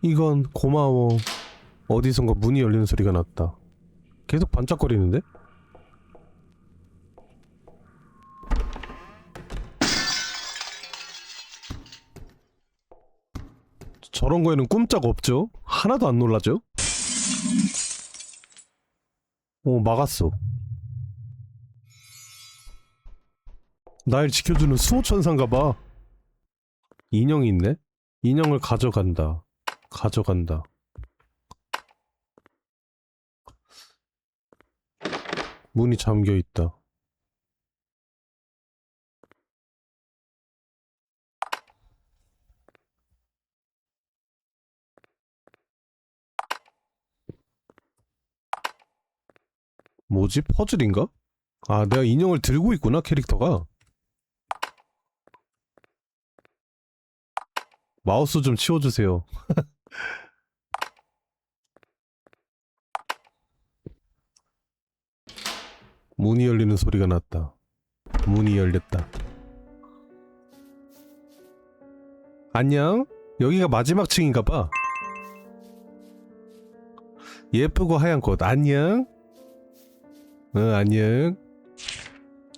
이건 고마워. 어디선가 문이 열리는 소리가 났다. 계속 반짝거리는데? 저런 거에는 꼼짝 없죠? 하나도 안 놀라죠? 막았어. 날 지켜주는 수호천사인가봐. 인형이 있네? 인형을 가져간다. 가져간다. 문이 잠겨있다. 뭐지? 퍼즐인가? 아, 내가 인형을 들고 있구나, 캐릭터가. 마우스 좀 치워주세요. 문이 열리는 소리가 났다. 문이 열렸다. 안녕? 여기가 마지막 층인가봐. 예쁘고 하얀 꽃 안녕? 응 안녕.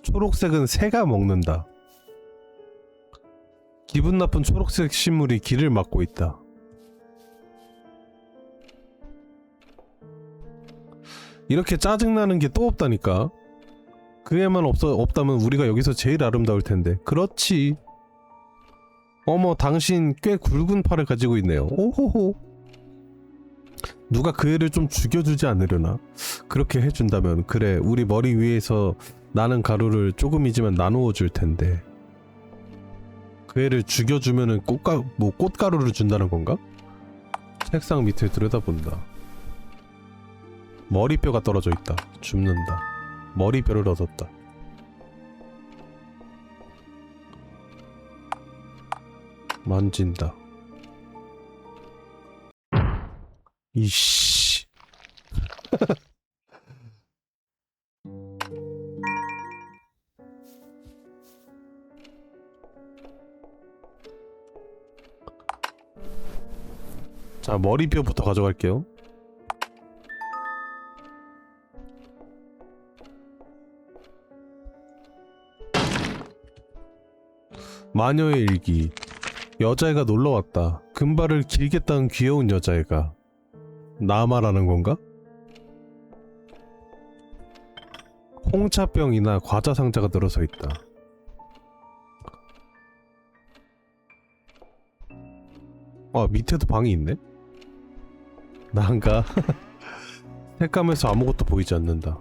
초록색은 새가 먹는다. 기분 나쁜 초록색 식물이 길을 막고 있다. 이렇게 짜증나는 게 또 없다니까. 그 애만 없다면 우리가 여기서 제일 아름다울 텐데. 그렇지. 어머 당신 꽤 굵은 팔을 가지고 있네요. 오호호. 누가 그 애를 좀 죽여주지 않으려나? 그렇게 해준다면 그래 우리 머리 위에서 나는 가루를 조금이지만 나누어 줄 텐데. 그 애를 죽여주면은 꽃가루를 준다는 건가? 책상 밑을 들여다본다. 머리뼈가 떨어져 있다. 줍는다. 머리뼈를 얻었다. 만진다. 이씨. 자, 머리뼈부터 가져갈게요. 마녀의 일기. 여자애가 놀러왔다. 금발을 길게 딴 귀여운 여자애가. 나 말하는 건가? 홍차병이나 과자 상자가 들어서 있다. 아, 밑에도 방이 있네? 난가? 색감에서 아무것도 보이지 않는다.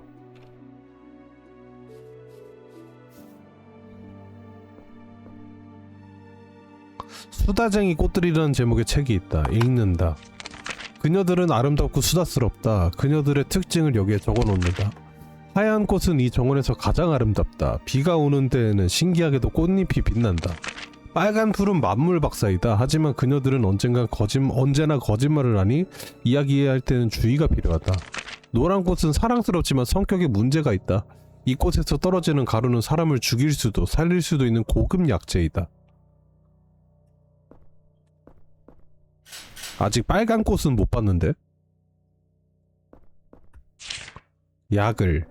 수다쟁이 꽃들이라는 제목의 책이 있다. 읽는다. 그녀들은 아름답고 수다스럽다. 그녀들의 특징을 여기에 적어놓는다. 하얀 꽃은 이 정원에서 가장 아름답다. 비가 오는 데에는 신기하게도 꽃잎이 빛난다. 빨간 풀은 만물 박사이다. 하지만 그녀들은 언제나 거짓말을 하니 이야기할 때는 주의가 필요하다. 노란 꽃은 사랑스럽지만 성격에 문제가 있다. 이 꽃에서 떨어지는 가루는 사람을 죽일 수도 살릴 수도 있는 고급 약재이다. 아직 빨간 꽃은 못 봤는데? 약을.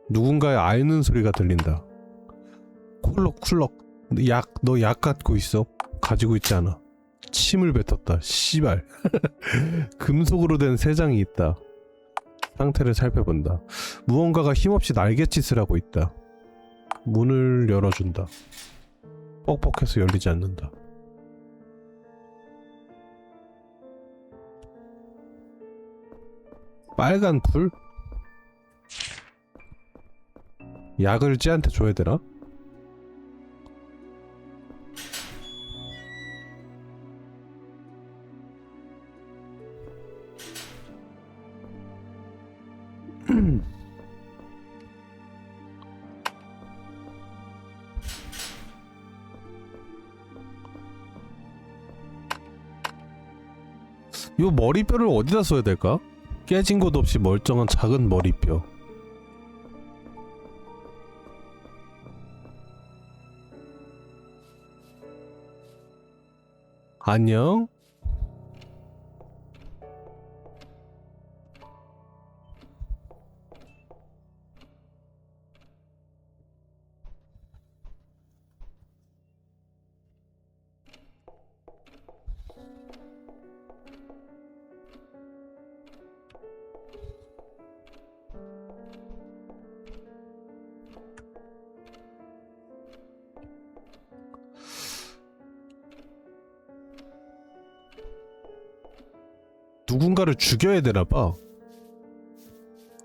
누군가의 앓는 소리가 들린다. 콜록콜록. 너 약 갖고 있어? 가지고 있지 않아. 침을 뱉었다. 씨발. 금속으로 된 세 장이 있다. 상태를 살펴본다. 무언가가 힘없이 날갯짓을 하고 있다. 문을 열어준다. 뻑뻑해서 열리지 않는다. 빨간 불? 약을 쟤한테 줘야 되나? 이 머리뼈를 어디다 써야 될까? 깨진 곳 없이 멀쩡한 작은 머리뼈. 안녕? 누군가를 죽여야 되나봐.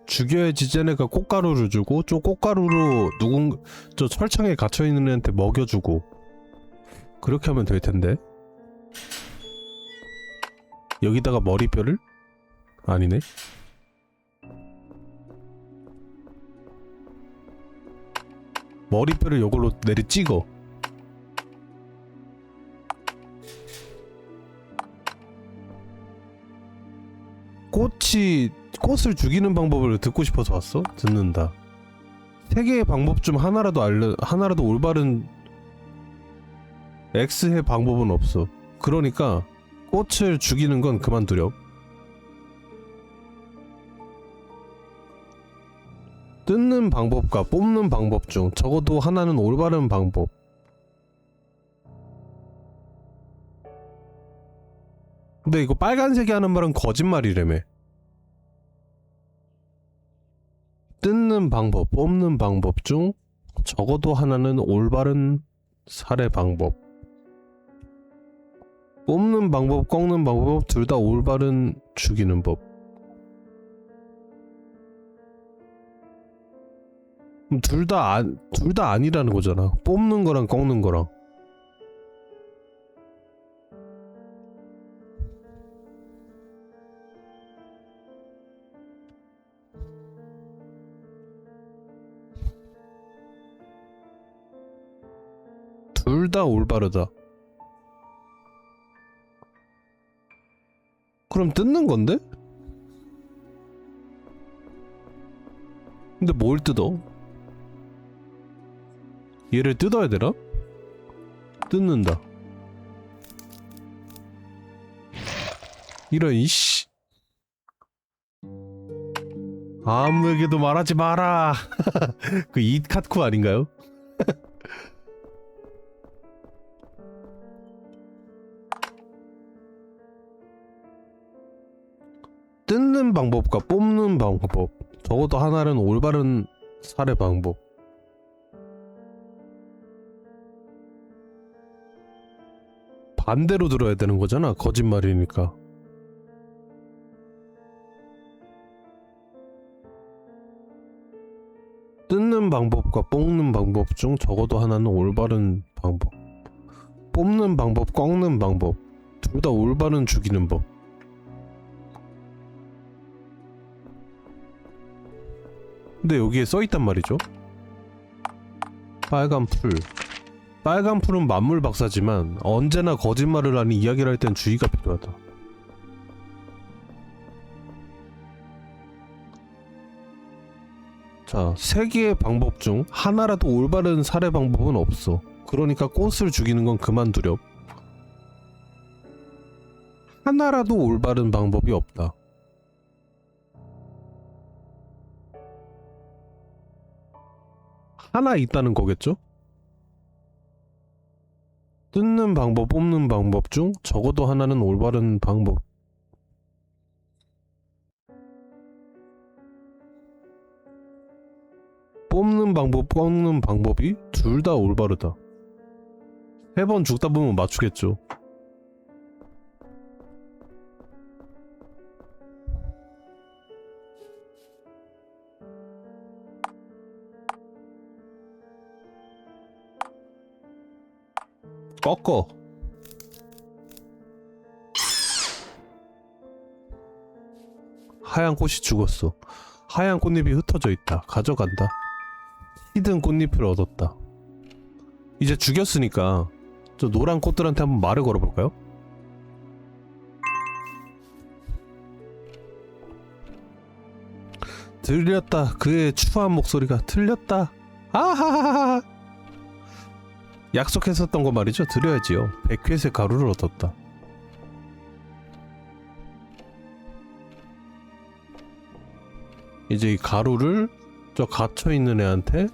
죽여야지 쟤네가 꽃가루를 주고 저 꽃가루로 저 철창에 갇혀있는 애한테 먹여주고 그렇게 하면 될 텐데. 여기다가 머리뼈를? 아니네. 머리뼈를 이걸로 내리 찍어. 꽃을 죽이는 방법을 듣고 싶어서 왔어? 듣는다. 세 개의 방법 중 하나라도 올바른 X의 방법은 없어. 그러니까 꽃을 죽이는 건 그만두렴. 뜯는 방법과 뽑는 방법 중 적어도 하나는 올바른 방법. 근데 이거 빨간색이 하는 말은 거짓말이라며. 뜯는 방법, 뽑는 방법 중 적어도 하나는 올바른 살해 방법. 뽑는 방법, 꺾는 방법 둘 다 올바른 죽이는 법. 둘 다 아니라는 거잖아. 뽑는 거랑 꺾는 거랑. 둘 다 올바르다. 그럼 뜯는 건데? 근데 뭘 뜯어? 얘를 뜯어야 되나? 뜯는다. 이런 이씨. 아무에게도 말하지 마라. 그 이카쿠 아닌가요? 뜯는 방법과 뽑는 방법 적어도 하나는 올바른 살해 방법. 반대로 들어야 되는 거잖아. 거짓말이니까. 뜯는 방법과 뽑는 방법 중 적어도 하나는 올바른 방법. 뽑는 방법, 꺾는 방법 둘 다 올바른 죽이는 법. 근데 여기에 써있단 말이죠. 빨간 풀. 빨간 풀은 만물 박사지만 언제나 거짓말을 하니 이야기를 할 땐 주의가 필요하다. 자, 세 개의 방법 중 하나라도 올바른 살해 방법은 없어. 그러니까 꽃을 죽이는 건 그만두렴. 하나라도 올바른 방법이 없다. 하나 있다는 거겠죠? 뜯는 방법, 뽑는 방법 중 적어도 하나는 올바른 방법. 뽑는 방법, 꺾는 방법이 둘 다 올바르다. 3번 죽다 보면 맞추겠죠. 꺾어. 하얀 꽃이 죽었어. 하얀 꽃잎이 흩어져 있다. 가져간다. 히든 꽃잎을 얻었다. 이제 죽였으니까 저 노란 꽃들한테 한번 말을 걸어볼까요? 들렸다. 그의 추한 목소리가 들렸다. 아하하하. 약속했었던 거 말이죠. 드려야지요. 100퀼의 가루를 얻었다. 이제 이 가루를 저 갇혀있는 애한테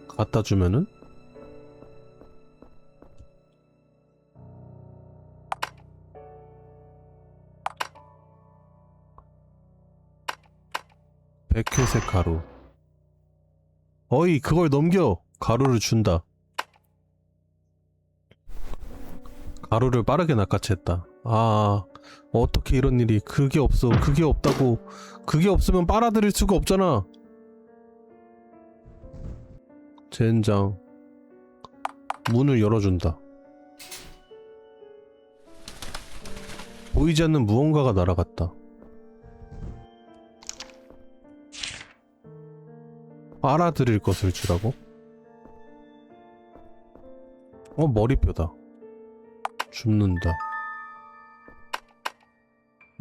갖다 주면은 백회색 가루. 어이, 그걸 넘겨. 가루를 준다. 가루를 빠르게 낚아챘다. 아, 어떻게 이런 일이. 그게 없어. 그게 없다고. 그게 없으면 빨아들일 수가 없잖아. 젠장. 문을 열어준다. 보이지 않는 무언가가 날아갔다. 빨아들일 것을 주라고? 머리뼈다. 줍는다.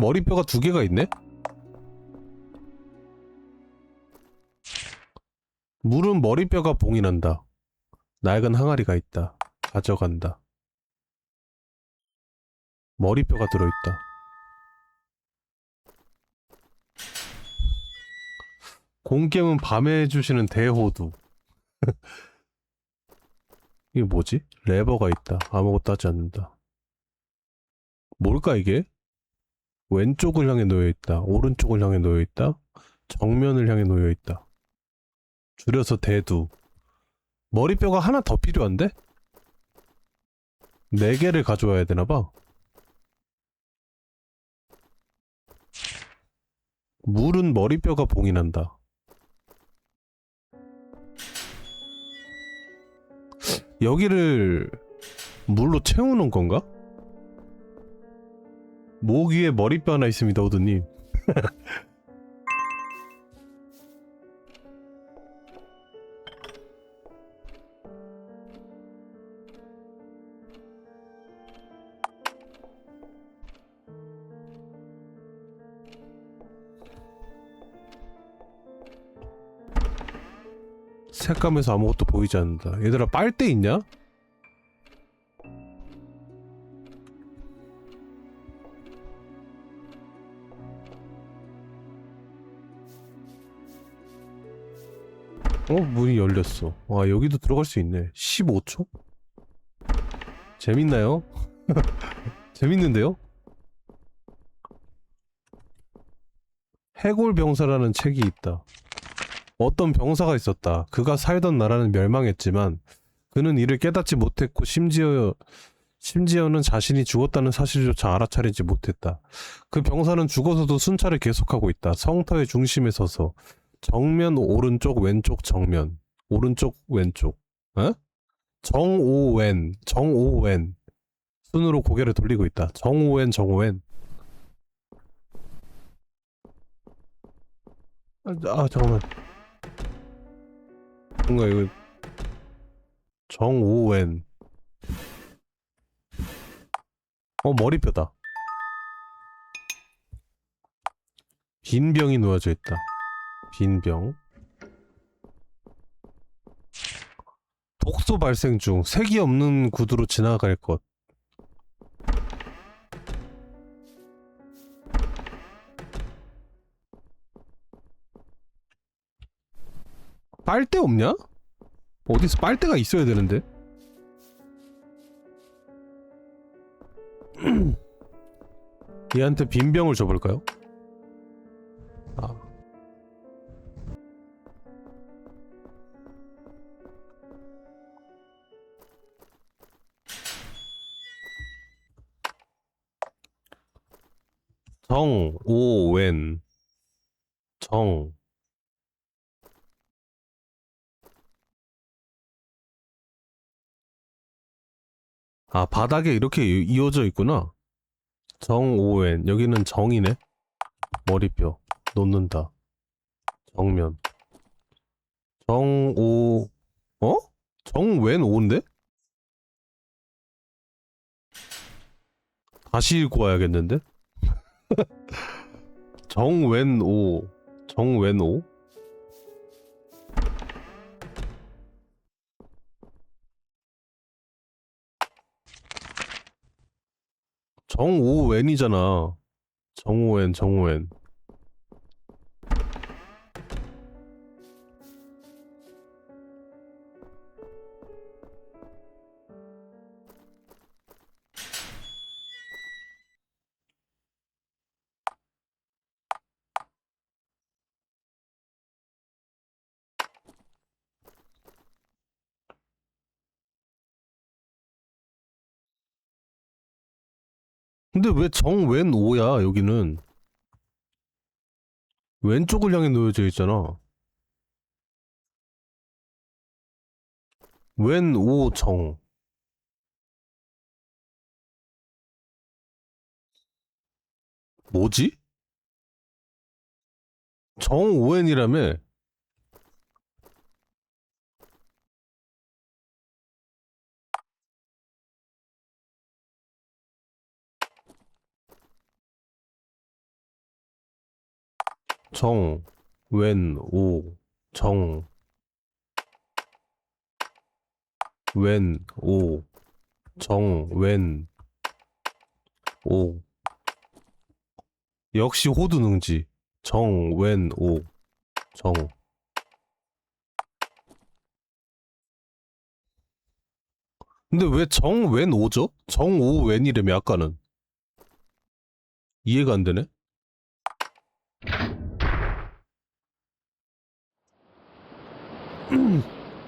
머리뼈가 2개가 있네? 물은 머리뼈가 봉인한다. 낡은 항아리가 있다. 가져간다. 머리뼈가 들어있다. 공겜은 밤에 해주시는 대호두. 이게 뭐지? 레버가 있다. 아무것도 하지 않는다. 뭘까 이게? 왼쪽을 향해 놓여있다. 오른쪽을 향해 놓여있다. 정면을 향해 놓여있다. 줄여서 대두. 머리뼈가 하나 더 필요한데? 4개를 가져와야 되나봐. 물은 머리뼈가 봉인한다. 여기를 물로 채우는 건가? 목 위에 머리뼈 하나 있습니다, 호두님. 색감에서 아무것도 보이지 않는다. 얘들아, 빨대 있냐? 문이 열렸어. 와, 여기도 들어갈 수 있네. 15초? 재밌나요? 재밌는데요? 해골병사라는 책이 있다. 어떤 병사가 있었다. 그가 살던 나라는 멸망했지만 그는 이를 깨닫지 못했고 심지어는 자신이 죽었다는 사실조차 알아차리지 못했다. 그 병사는 죽어서도 순찰을 계속하고 있다. 성터의 중심에 서서 정면 오른쪽 왼쪽 정면 오른쪽 왼쪽 어? 정오wen 순으로 고개를 돌리고 있다. 정오wen 잠깐만. 뭔가 이거 정오wen 머리뼈다. 빈 병이 놓여져 있다. 빈 병. 독소 발생 중. 색이 없는 구두로 지나갈 것. 빨대 없냐? 어디서 빨대가 있어야 되는데? 얘한테 빈 병을 줘볼까요? 아. 정오wen 정 바닥에 이렇게 이어져 있구나. 정오wen 여기는 정이네. 머리뼈 놓는다. 정면 정오 정wen 오인데? 다시 읽고 와야겠는데? 정wen 오 정오wen이잖아. 정오wen 근데 왜 정wen 오야 여기는. 왼쪽을 향해 놓여져 있잖아. wen 오 정 뭐지? 정오wen이라며. 정wen 오 정 웬, 오. 정, 웬, 오. 역시 호두 능지. 정, 웬, 오. 정. 근데 왜 정, 웬, 오죠? 정, 오, 웬이래며, 아까는. 이해가 안 되네?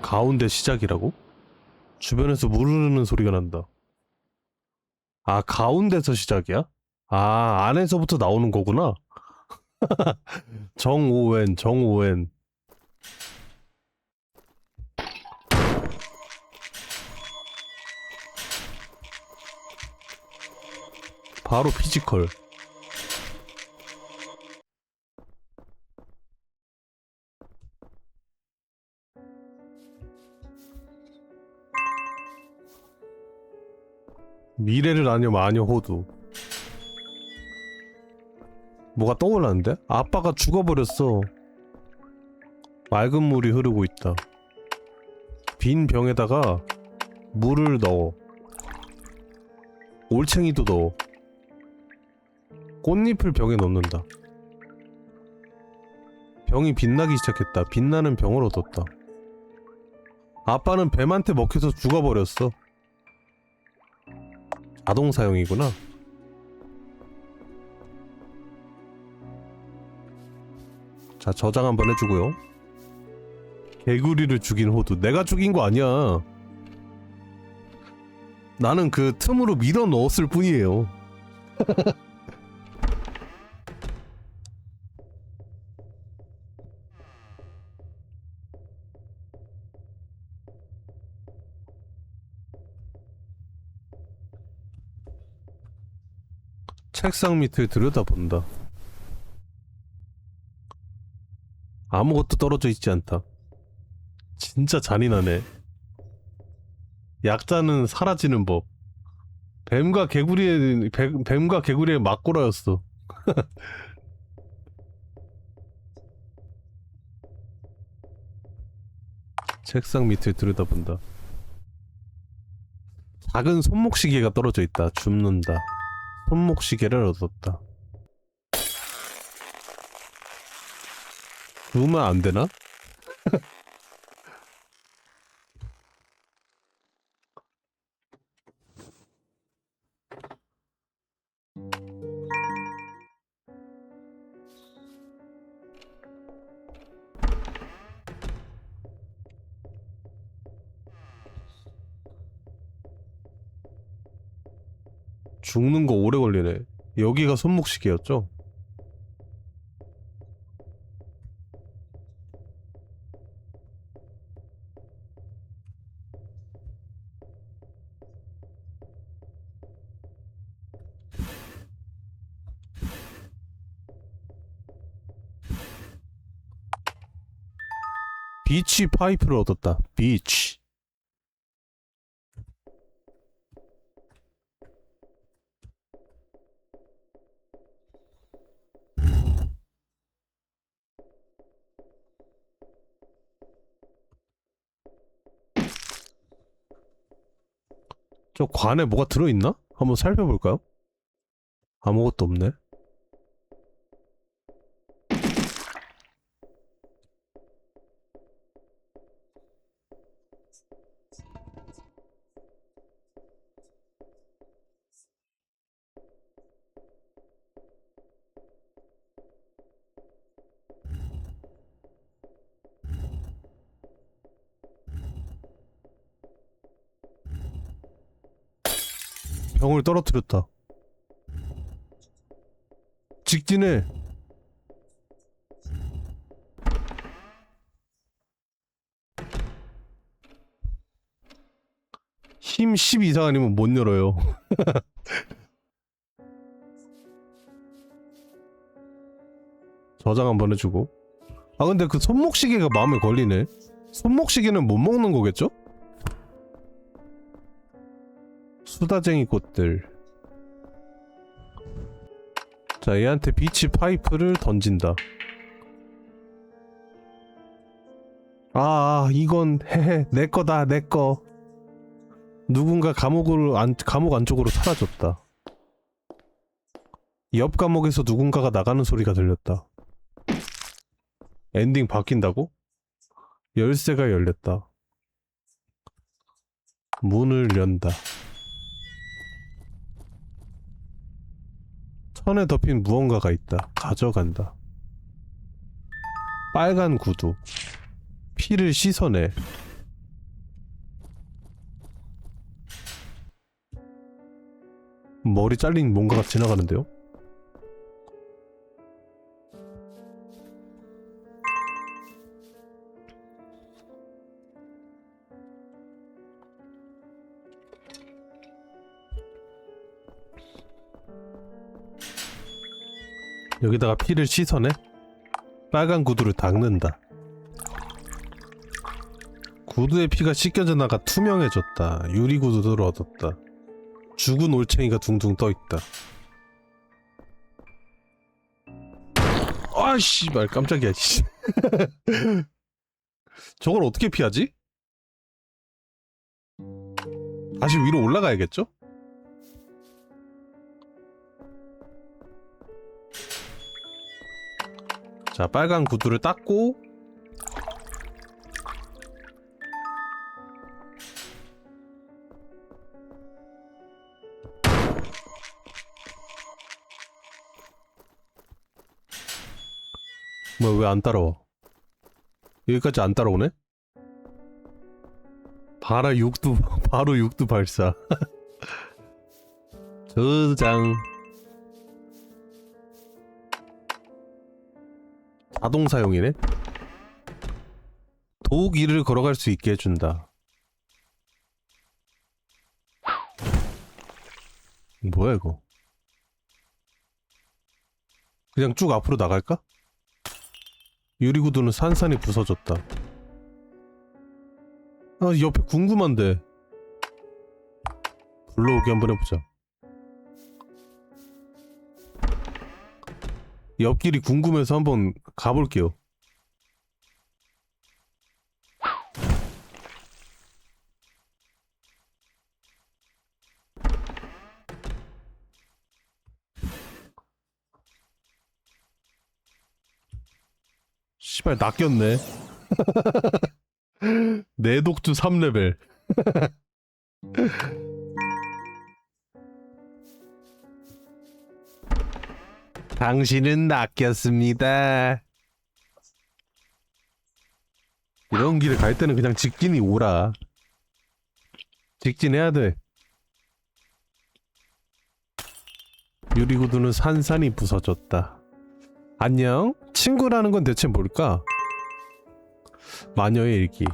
가운데 시작이라고? 주변에서 물 흐르는 소리가 난다. 아, 가운데서 시작이야? 아, 안에서부터 나오는 거구나. 정오웬, 정오웬. 바로 피지컬. 미래를 아녀 마녀 호두. 뭐가 떠올랐는데? 아빠가 죽어버렸어. 맑은 물이 흐르고 있다. 빈 병에다가 물을 넣어. 올챙이도 넣어. 꽃잎을 병에 넣는다. 병이 빛나기 시작했다. 빛나는 병을 얻었다. 아빠는 뱀한테 먹혀서 죽어버렸어. 자동 사용이구나. 자, 저장 한번 해주고요. 개구리를 죽인 호두. 내가 죽인 거 아니야. 나는 그 틈으로 밀어 넣었을 뿐이에요. 책상 밑을 들여다본다. 아무것도 떨어져 있지 않다. 진짜 잔인하네. 약자는 사라지는 법. 뱀과 개구리의 맞고라였어. 책상 밑을 들여다본다. 작은 손목시계가 떨어져 있다. 줍는다. 손목시계를 얻었다. 주우면 안 되나? 죽는 거 오래 걸리네. 여기가 손목시계였죠? 비치 파이프를 얻었다. 비치. 저 관에 뭐가 들어있나? 한번 살펴볼까요? 아무것도 없네. 병을 떨어뜨렸다. 직진해. 힘 10 이상 아니면 못 열어요. 저장 한번 해주고. 아 근데 그 손목시계가 마음에 걸리네. 손목시계는 못 먹는 거겠죠? 수다쟁이 꽃들. 자, 얘한테 비치 파이프를 던진다. 이건 헤헤 내 거다 내 거. 누군가 감옥 안쪽으로 사라졌다. 옆 감옥에서 누군가가 나가는 소리가 들렸다. 엔딩 바뀐다고? 열쇠가 열렸다. 문을 연다. 천에 덮인 무언가가 있다. 가져간다. 빨간 구두. 피를 씻어내. 머리 잘린 뭔가가 지나가는데요? 여기다가 피를 씻어내? 빨간 구두를 닦는다. 구두의 피가 씻겨져 나가 투명해졌다. 유리 구두를 얻었다. 죽은 올챙이가 둥둥 떠있다. 아 씨발 깜짝이야. 저걸 어떻게 피하지? 다시 위로 올라가야겠죠? 자, 빨간 구두를 닦고 뭐야 왜 안 따라와? 여기까지 안 따라오네? 바로 육두 발사. 저장. 자동 사용이네? 도우 길을 걸어갈 수 있게 해준다. 뭐야 이거? 그냥 쭉 앞으로 나갈까? 유리구두는 산산이 부서졌다. 아 옆에 궁금한데. 불러오기 한번 해보자. 옆길이 궁금해서 한번 가볼게요. 씨발 낚였네. 내독주 3레벨. 당신은 낚였습니다. 이런 길을 갈 때는 그냥 직진이 오라. 직진해야 돼. 유리구두는 산산이 부서졌다. 안녕? 친구라는 건 대체 뭘까? 마녀의 일기.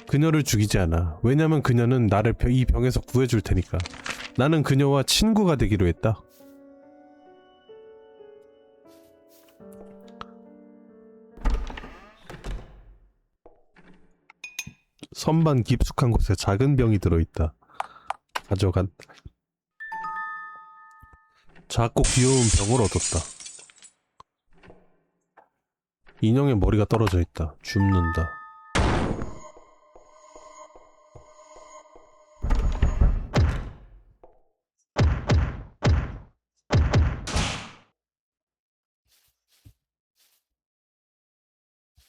그녀를 죽이지 않아. 왜냐면 그녀는 나를 이 병에서 구해줄 테니까. 나는 그녀와 친구가 되기로 했다. 선반 깊숙한 곳에 작은 병이 들어있다. 가져간. 작고 귀여운 병을 얻었다. 인형의 머리가 떨어져 있다. 줍는다.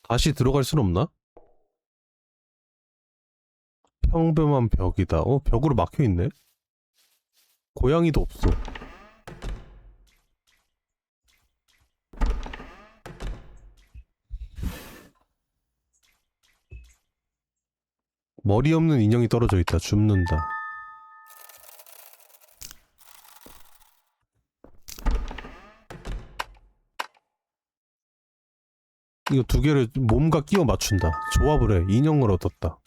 다시 들어갈 순 없나? 평범한 벽이다. 벽으로 막혀있네? 고양이도 없어. 머리 없는 인형이 떨어져 있다. 줍는다. 이거 두 개를 몸과 끼워 맞춘다. 조합을 해. 인형을 얻었다.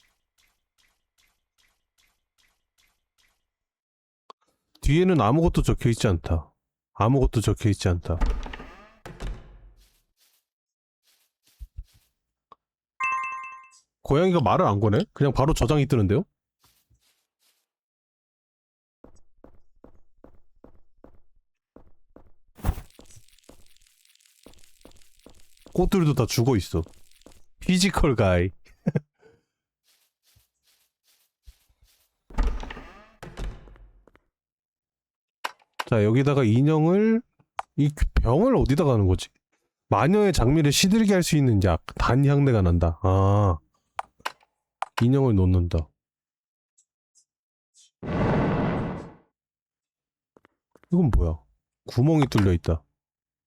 뒤에는 아무것도 적혀있지 않다. 아무것도 적혀있지 않다. 고양이가 말을 안 거네? 그냥 바로 저장이 뜨는데요? 꽃들도 다 죽어있어. 피지컬 가이. 자, 여기다가 인형을, 이 병을 어디다 가는 거지? 마녀의 장미를 시들게 할 수 있는 약, 단 향내가 난다. 아, 인형을 놓는다. 이건 뭐야? 구멍이 뚫려 있다.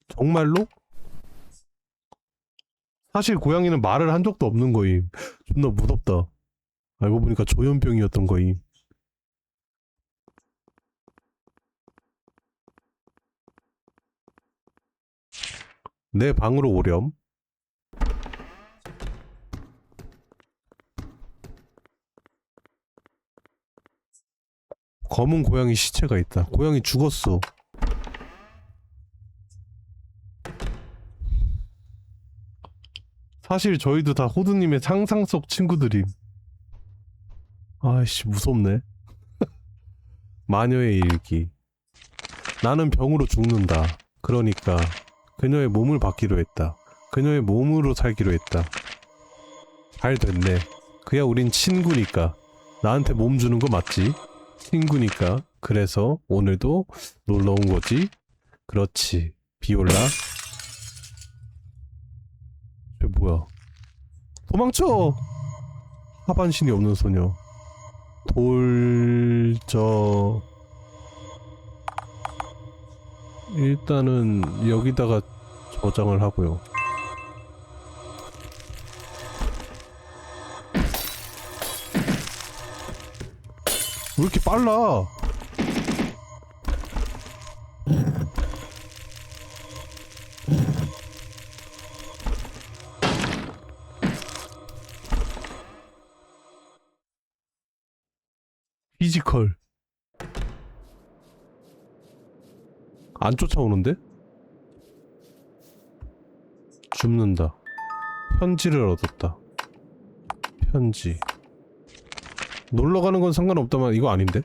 정말로? 사실 고양이는 말을 한 적도 없는 거임. 존나 무섭다. 알고 보니까 조현병이었던 거임. 내 방으로 오렴. 검은 고양이 시체가 있다. 고양이 죽었어. 사실 저희도 다 호두님의 상상 속 친구들임. 아이씨, 무섭네. 마녀의 일기. 나는 병으로 죽는다. 그러니까 그녀의 몸을 받기로 했다. 그녀의 몸으로 살기로 했다. 잘 됐네. 그야 우린 친구니까. 나한테 몸 주는 거 맞지? 친구니까. 그래서 오늘도 놀러 온 거지? 그렇지. 비올라. 쟤 뭐야? 도망쳐! 하반신이 없는 소녀. 일단은 여기다가 저장을 하고요. 왜 이렇게 빨라? 피지컬. 안 쫓아오는데? 줍는다. 편지를 얻었다. 편지. 놀러가는 건 상관없다만 이거 아닌데?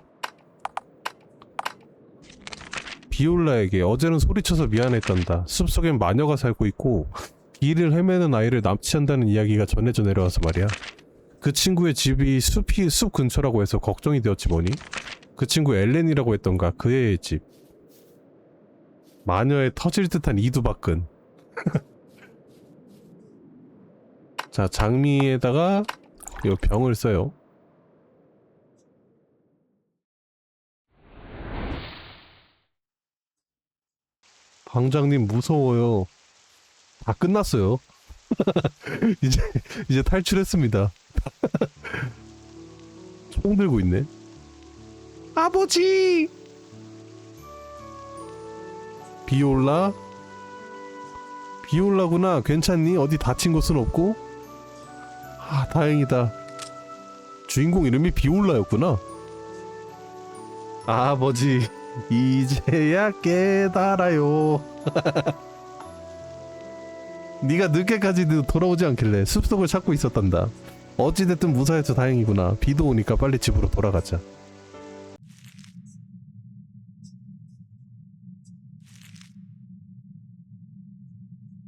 비올라에게 어제는 소리쳐서 미안했단다. 숲속엔 마녀가 살고 있고 길을 헤매는 아이를 납치한다는 이야기가 전해져 내려와서 말이야. 그 친구의 집이 숲 근처라고 해서 걱정이 되었지 뭐니? 그 친구 엘렌이라고 했던가. 그 애의 집. 마녀의 터질 듯한 이두박근. 자, 장미에다가 이 병을 써요. 방장님 무서워요. 다 끝났어요. 이제 탈출했습니다. 총 들고 있네. 아버지! 비올라? 비올라구나. 괜찮니? 어디 다친 곳은 없고? 아, 다행이다. 주인공 이름이 비올라였구나. 아버지, 이제야 깨달아요. 네가 늦게까지도 돌아오지 않길래 숲속을 찾고 있었단다. 어찌됐든 무사해서 다행이구나. 비도 오니까 빨리 집으로 돌아가자.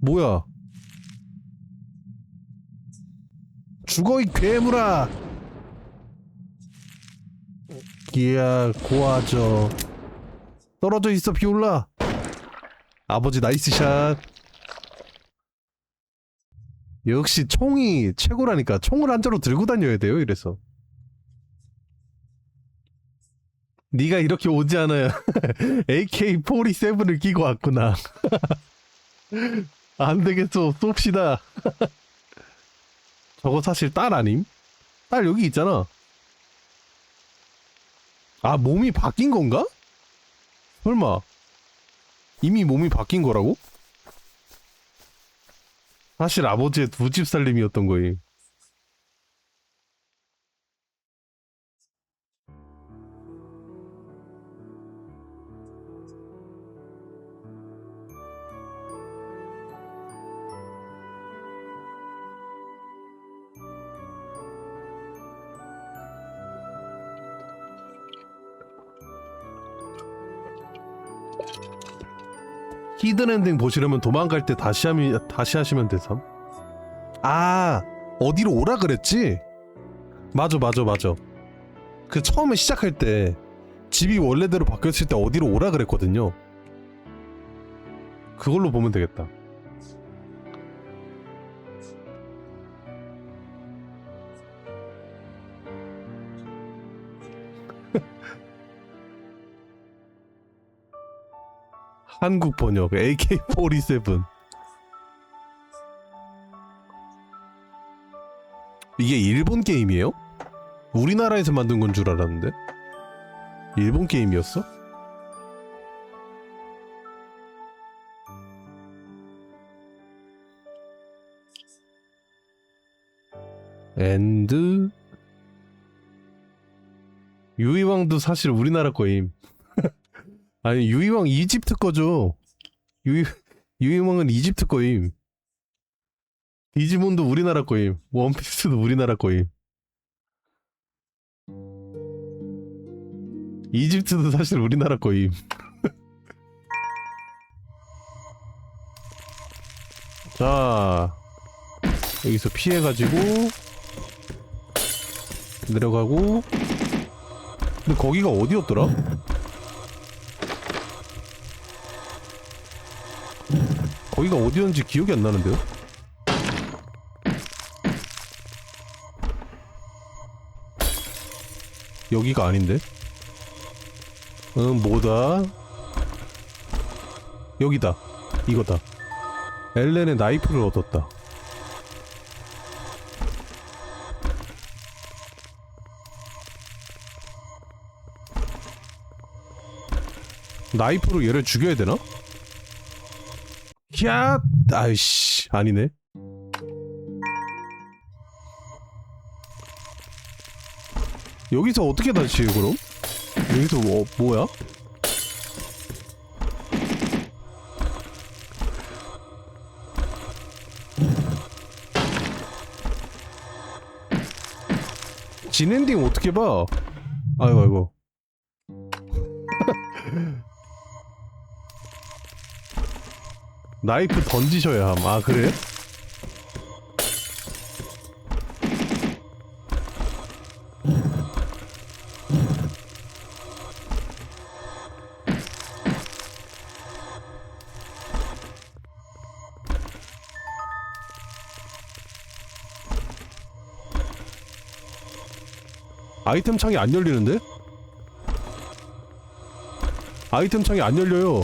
뭐야? 죽어 이 괴물아! 이야, 고아져. 떨어져 있어, 비올라. 아버지 나이스 샷. 역시 총이 최고라니까. 총을 한 자로 들고 다녀야 돼요. 이래서 네가 이렇게 오지 않아야 AK-47을 끼고 왔구나. 안 되겠어. 쏩시다. 저거 사실 딸 아님? 딸 여기 있잖아. 아, 몸이 바뀐 건가? 설마 이미 몸이 바뀐 거라고? 사실 아버지의 두 집 살림이었던 거임. 히든엔딩 보시려면 도망갈 때 다시 하시면 돼서. 아, 어디로 오라 그랬지? 맞아. 그 처음에 시작할 때 집이 원래대로 바뀌었을 때 어디로 오라 그랬거든요. 그걸로 보면 되겠다. 한국 번역 AK47. 이게 일본 게임이에요? 우리나라에서 만든 건 줄 알았는데 일본 게임이었어? 앤드 유이왕도 사실 우리나라 거임. 아니 유이왕 이집트 거죠. 유이왕은 이집트 거임. 디지몬도 우리나라 거임. 원피스도 우리나라 거임. 이집트도 사실 우리나라 거임. 자, 여기서 피해가지고 내려가고. 근데 거기가 어디였더라? 거기가 어디였는지 기억이 안 나는데요? 여기가 아닌데? 뭐다? 여기다. 이거다. 엘렌의 나이프를 얻었다. 나이프로 얘를 죽여야 되나? 야! 아이씨, 아니네. 여기서 어떻게 다시 그럼? 여기서 뭐야? 진엔딩 어떻게 봐? 아이고 아이고. 나이프 던지셔야 함. 아 그래? 아이템 창이 안 열리는데? 아이템 창이 안 열려요.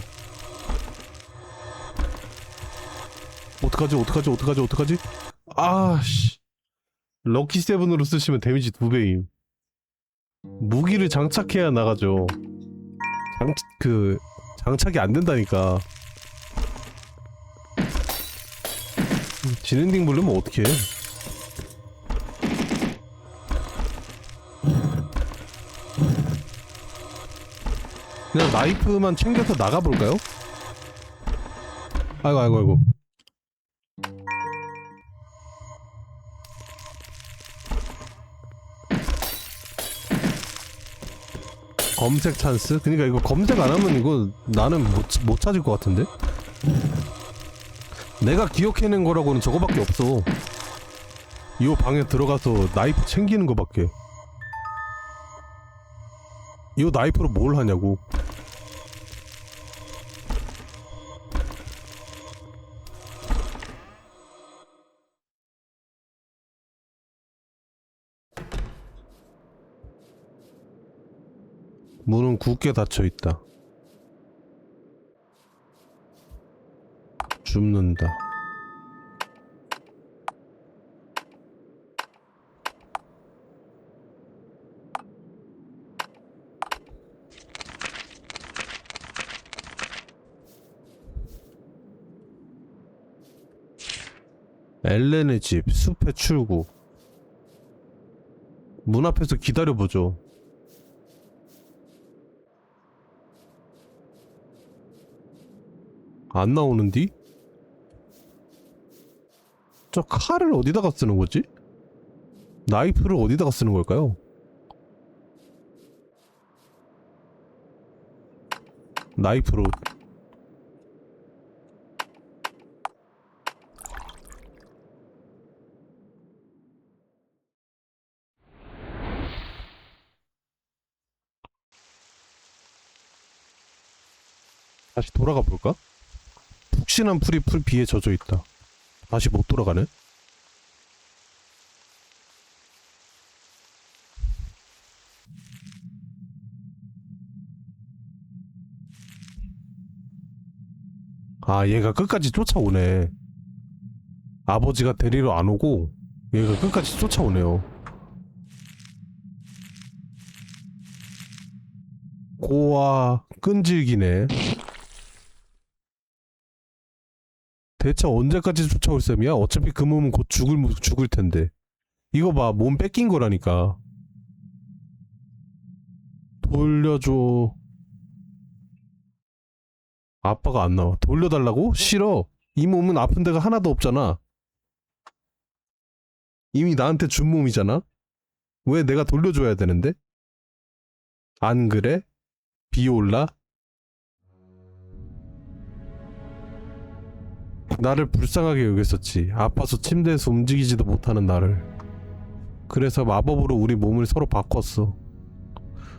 어떡하지? 아씨. 럭키 세븐으로 쓰시면 데미지 2배임. 무기를 장착해야 나가죠. 장착이 안 된다니까. 진엔딩 부르면 어떡해. 그냥 나이프만 챙겨서 나가볼까요? 아이고. 검색 찬스? 그니까 이거 검색 안 하면 이거 나는 못 찾을 것 같은데? 내가 기억해낸 거라고는 저거밖에 없어. 이 방에 들어가서 나이프 챙기는 거밖에. 이 나이프로 뭘 하냐고. 문은 굳게 닫혀있다. 줍는다. 엘렌의 집, 숲의 출구. 문 앞에서 기다려보죠. 안 나오는디? 저 칼을 어디다가 쓰는 거지? 나이프를 어디다가 쓰는 걸까요? 나이프로. 다시 돌아가 볼까? 푹신한 풀이 비에 젖어 있다. 다시 못 돌아가네? 아, 얘가 끝까지 쫓아오네. 아버지가 데리러 안 오고 얘가 끝까지 쫓아오네요. 고와 끈질기네. 대체 언제까지 쫓아올 셈이야? 어차피 그 몸은 곧 죽을 텐데. 이거 봐, 몸 뺏긴 거라니까. 돌려줘. 아빠가 안 나와. 돌려달라고? 싫어. 이 몸은 아픈 데가 하나도 없잖아. 이미 나한테 준 몸이잖아? 왜 내가 돌려줘야 되는데? 안 그래? 비올라? 나를 불쌍하게 여겼었지. 아파서 침대에서 움직이지도 못하는 나를. 그래서 마법으로 우리 몸을 서로 바꿨어.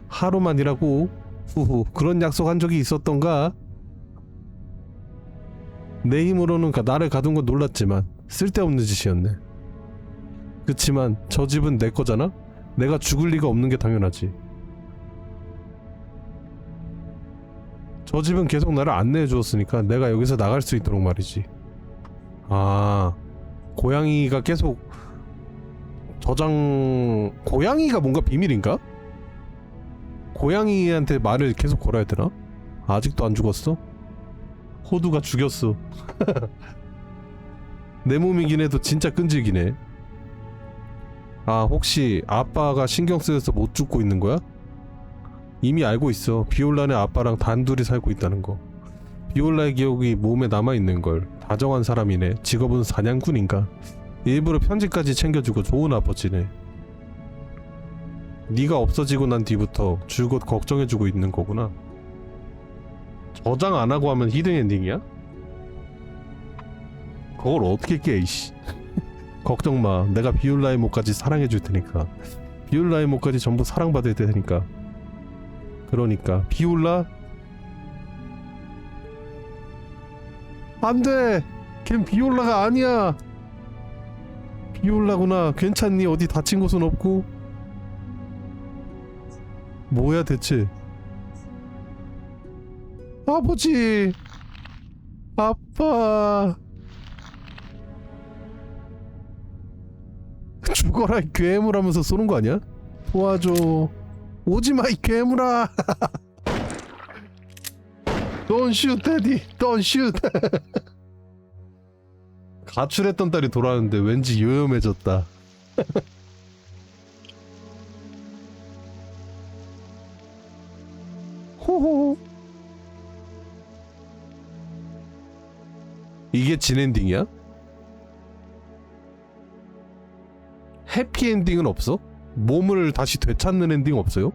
하루만이라고? 후후, 그런 약속 한 적이 있었던가? 내 힘으로는 나를 가둔 건 놀랐지만 쓸데없는 짓이었네. 그치만 저 집은 내 거잖아? 내가 죽을 리가 없는 게 당연하지. 저 집은 계속 나를 안내해 주었으니까 내가 여기서 나갈 수 있도록 말이지. 아, 고양이가 계속 고양이가 뭔가 비밀인가? 고양이한테 말을 계속 걸어야 되나? 아직도 안 죽었어? 호두가 죽였어. 내 몸이긴 해도 진짜 끈질기네. 아, 혹시 아빠가 신경 쓰여서 못 죽고 있는 거야? 이미 알고 있어. 비올라네 아빠랑 단둘이 살고 있다는 거. 비올라의 기억이 몸에 남아있는 걸. 다정한 사람이네. 직업은 사냥꾼인가? 일부러 편지까지 챙겨주고 좋은 아버지네. 네가 없어지고 난 뒤부터 줄곧 걱정해주고 있는 거구나. 저장 안 하고 하면 히든 엔딩이야? 그걸 어떻게 깨, 이씨. 걱정 마. 내가 비올라의 목까지 사랑해줄 테니까. 비올라의 목까지 전부 사랑받을 테니까. 그러니까 비올라? 안 돼! 걘 비올라가 아니야! 비올라구나. 괜찮니? 어디 다친 곳은 없고? 뭐야 대체? 아버지! 아빠! 죽어라 이 괴물 하면서 쏘는 거 아니야? 도와줘. 오지마 이 괴물아. Don't shoot daddy. Don't shoot. 가출했던 딸이 돌아왔는데 왠지 요염해졌다. 호호. 이게 진엔딩이야? 해피엔딩은 없어? 몸을 다시 되찾는 엔딩 없어요?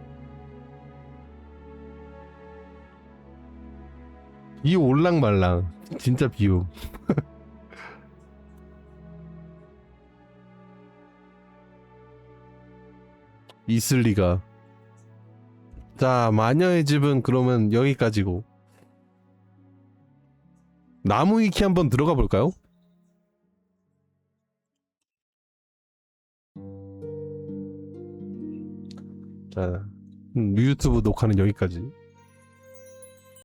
이 올랑말랑 진짜 비움. 있을 리가. 자, 마녀의 집은 그러면 여기까지고. 나무위키 한번 들어가 볼까요? 자, 유튜브 녹화는 여기까지.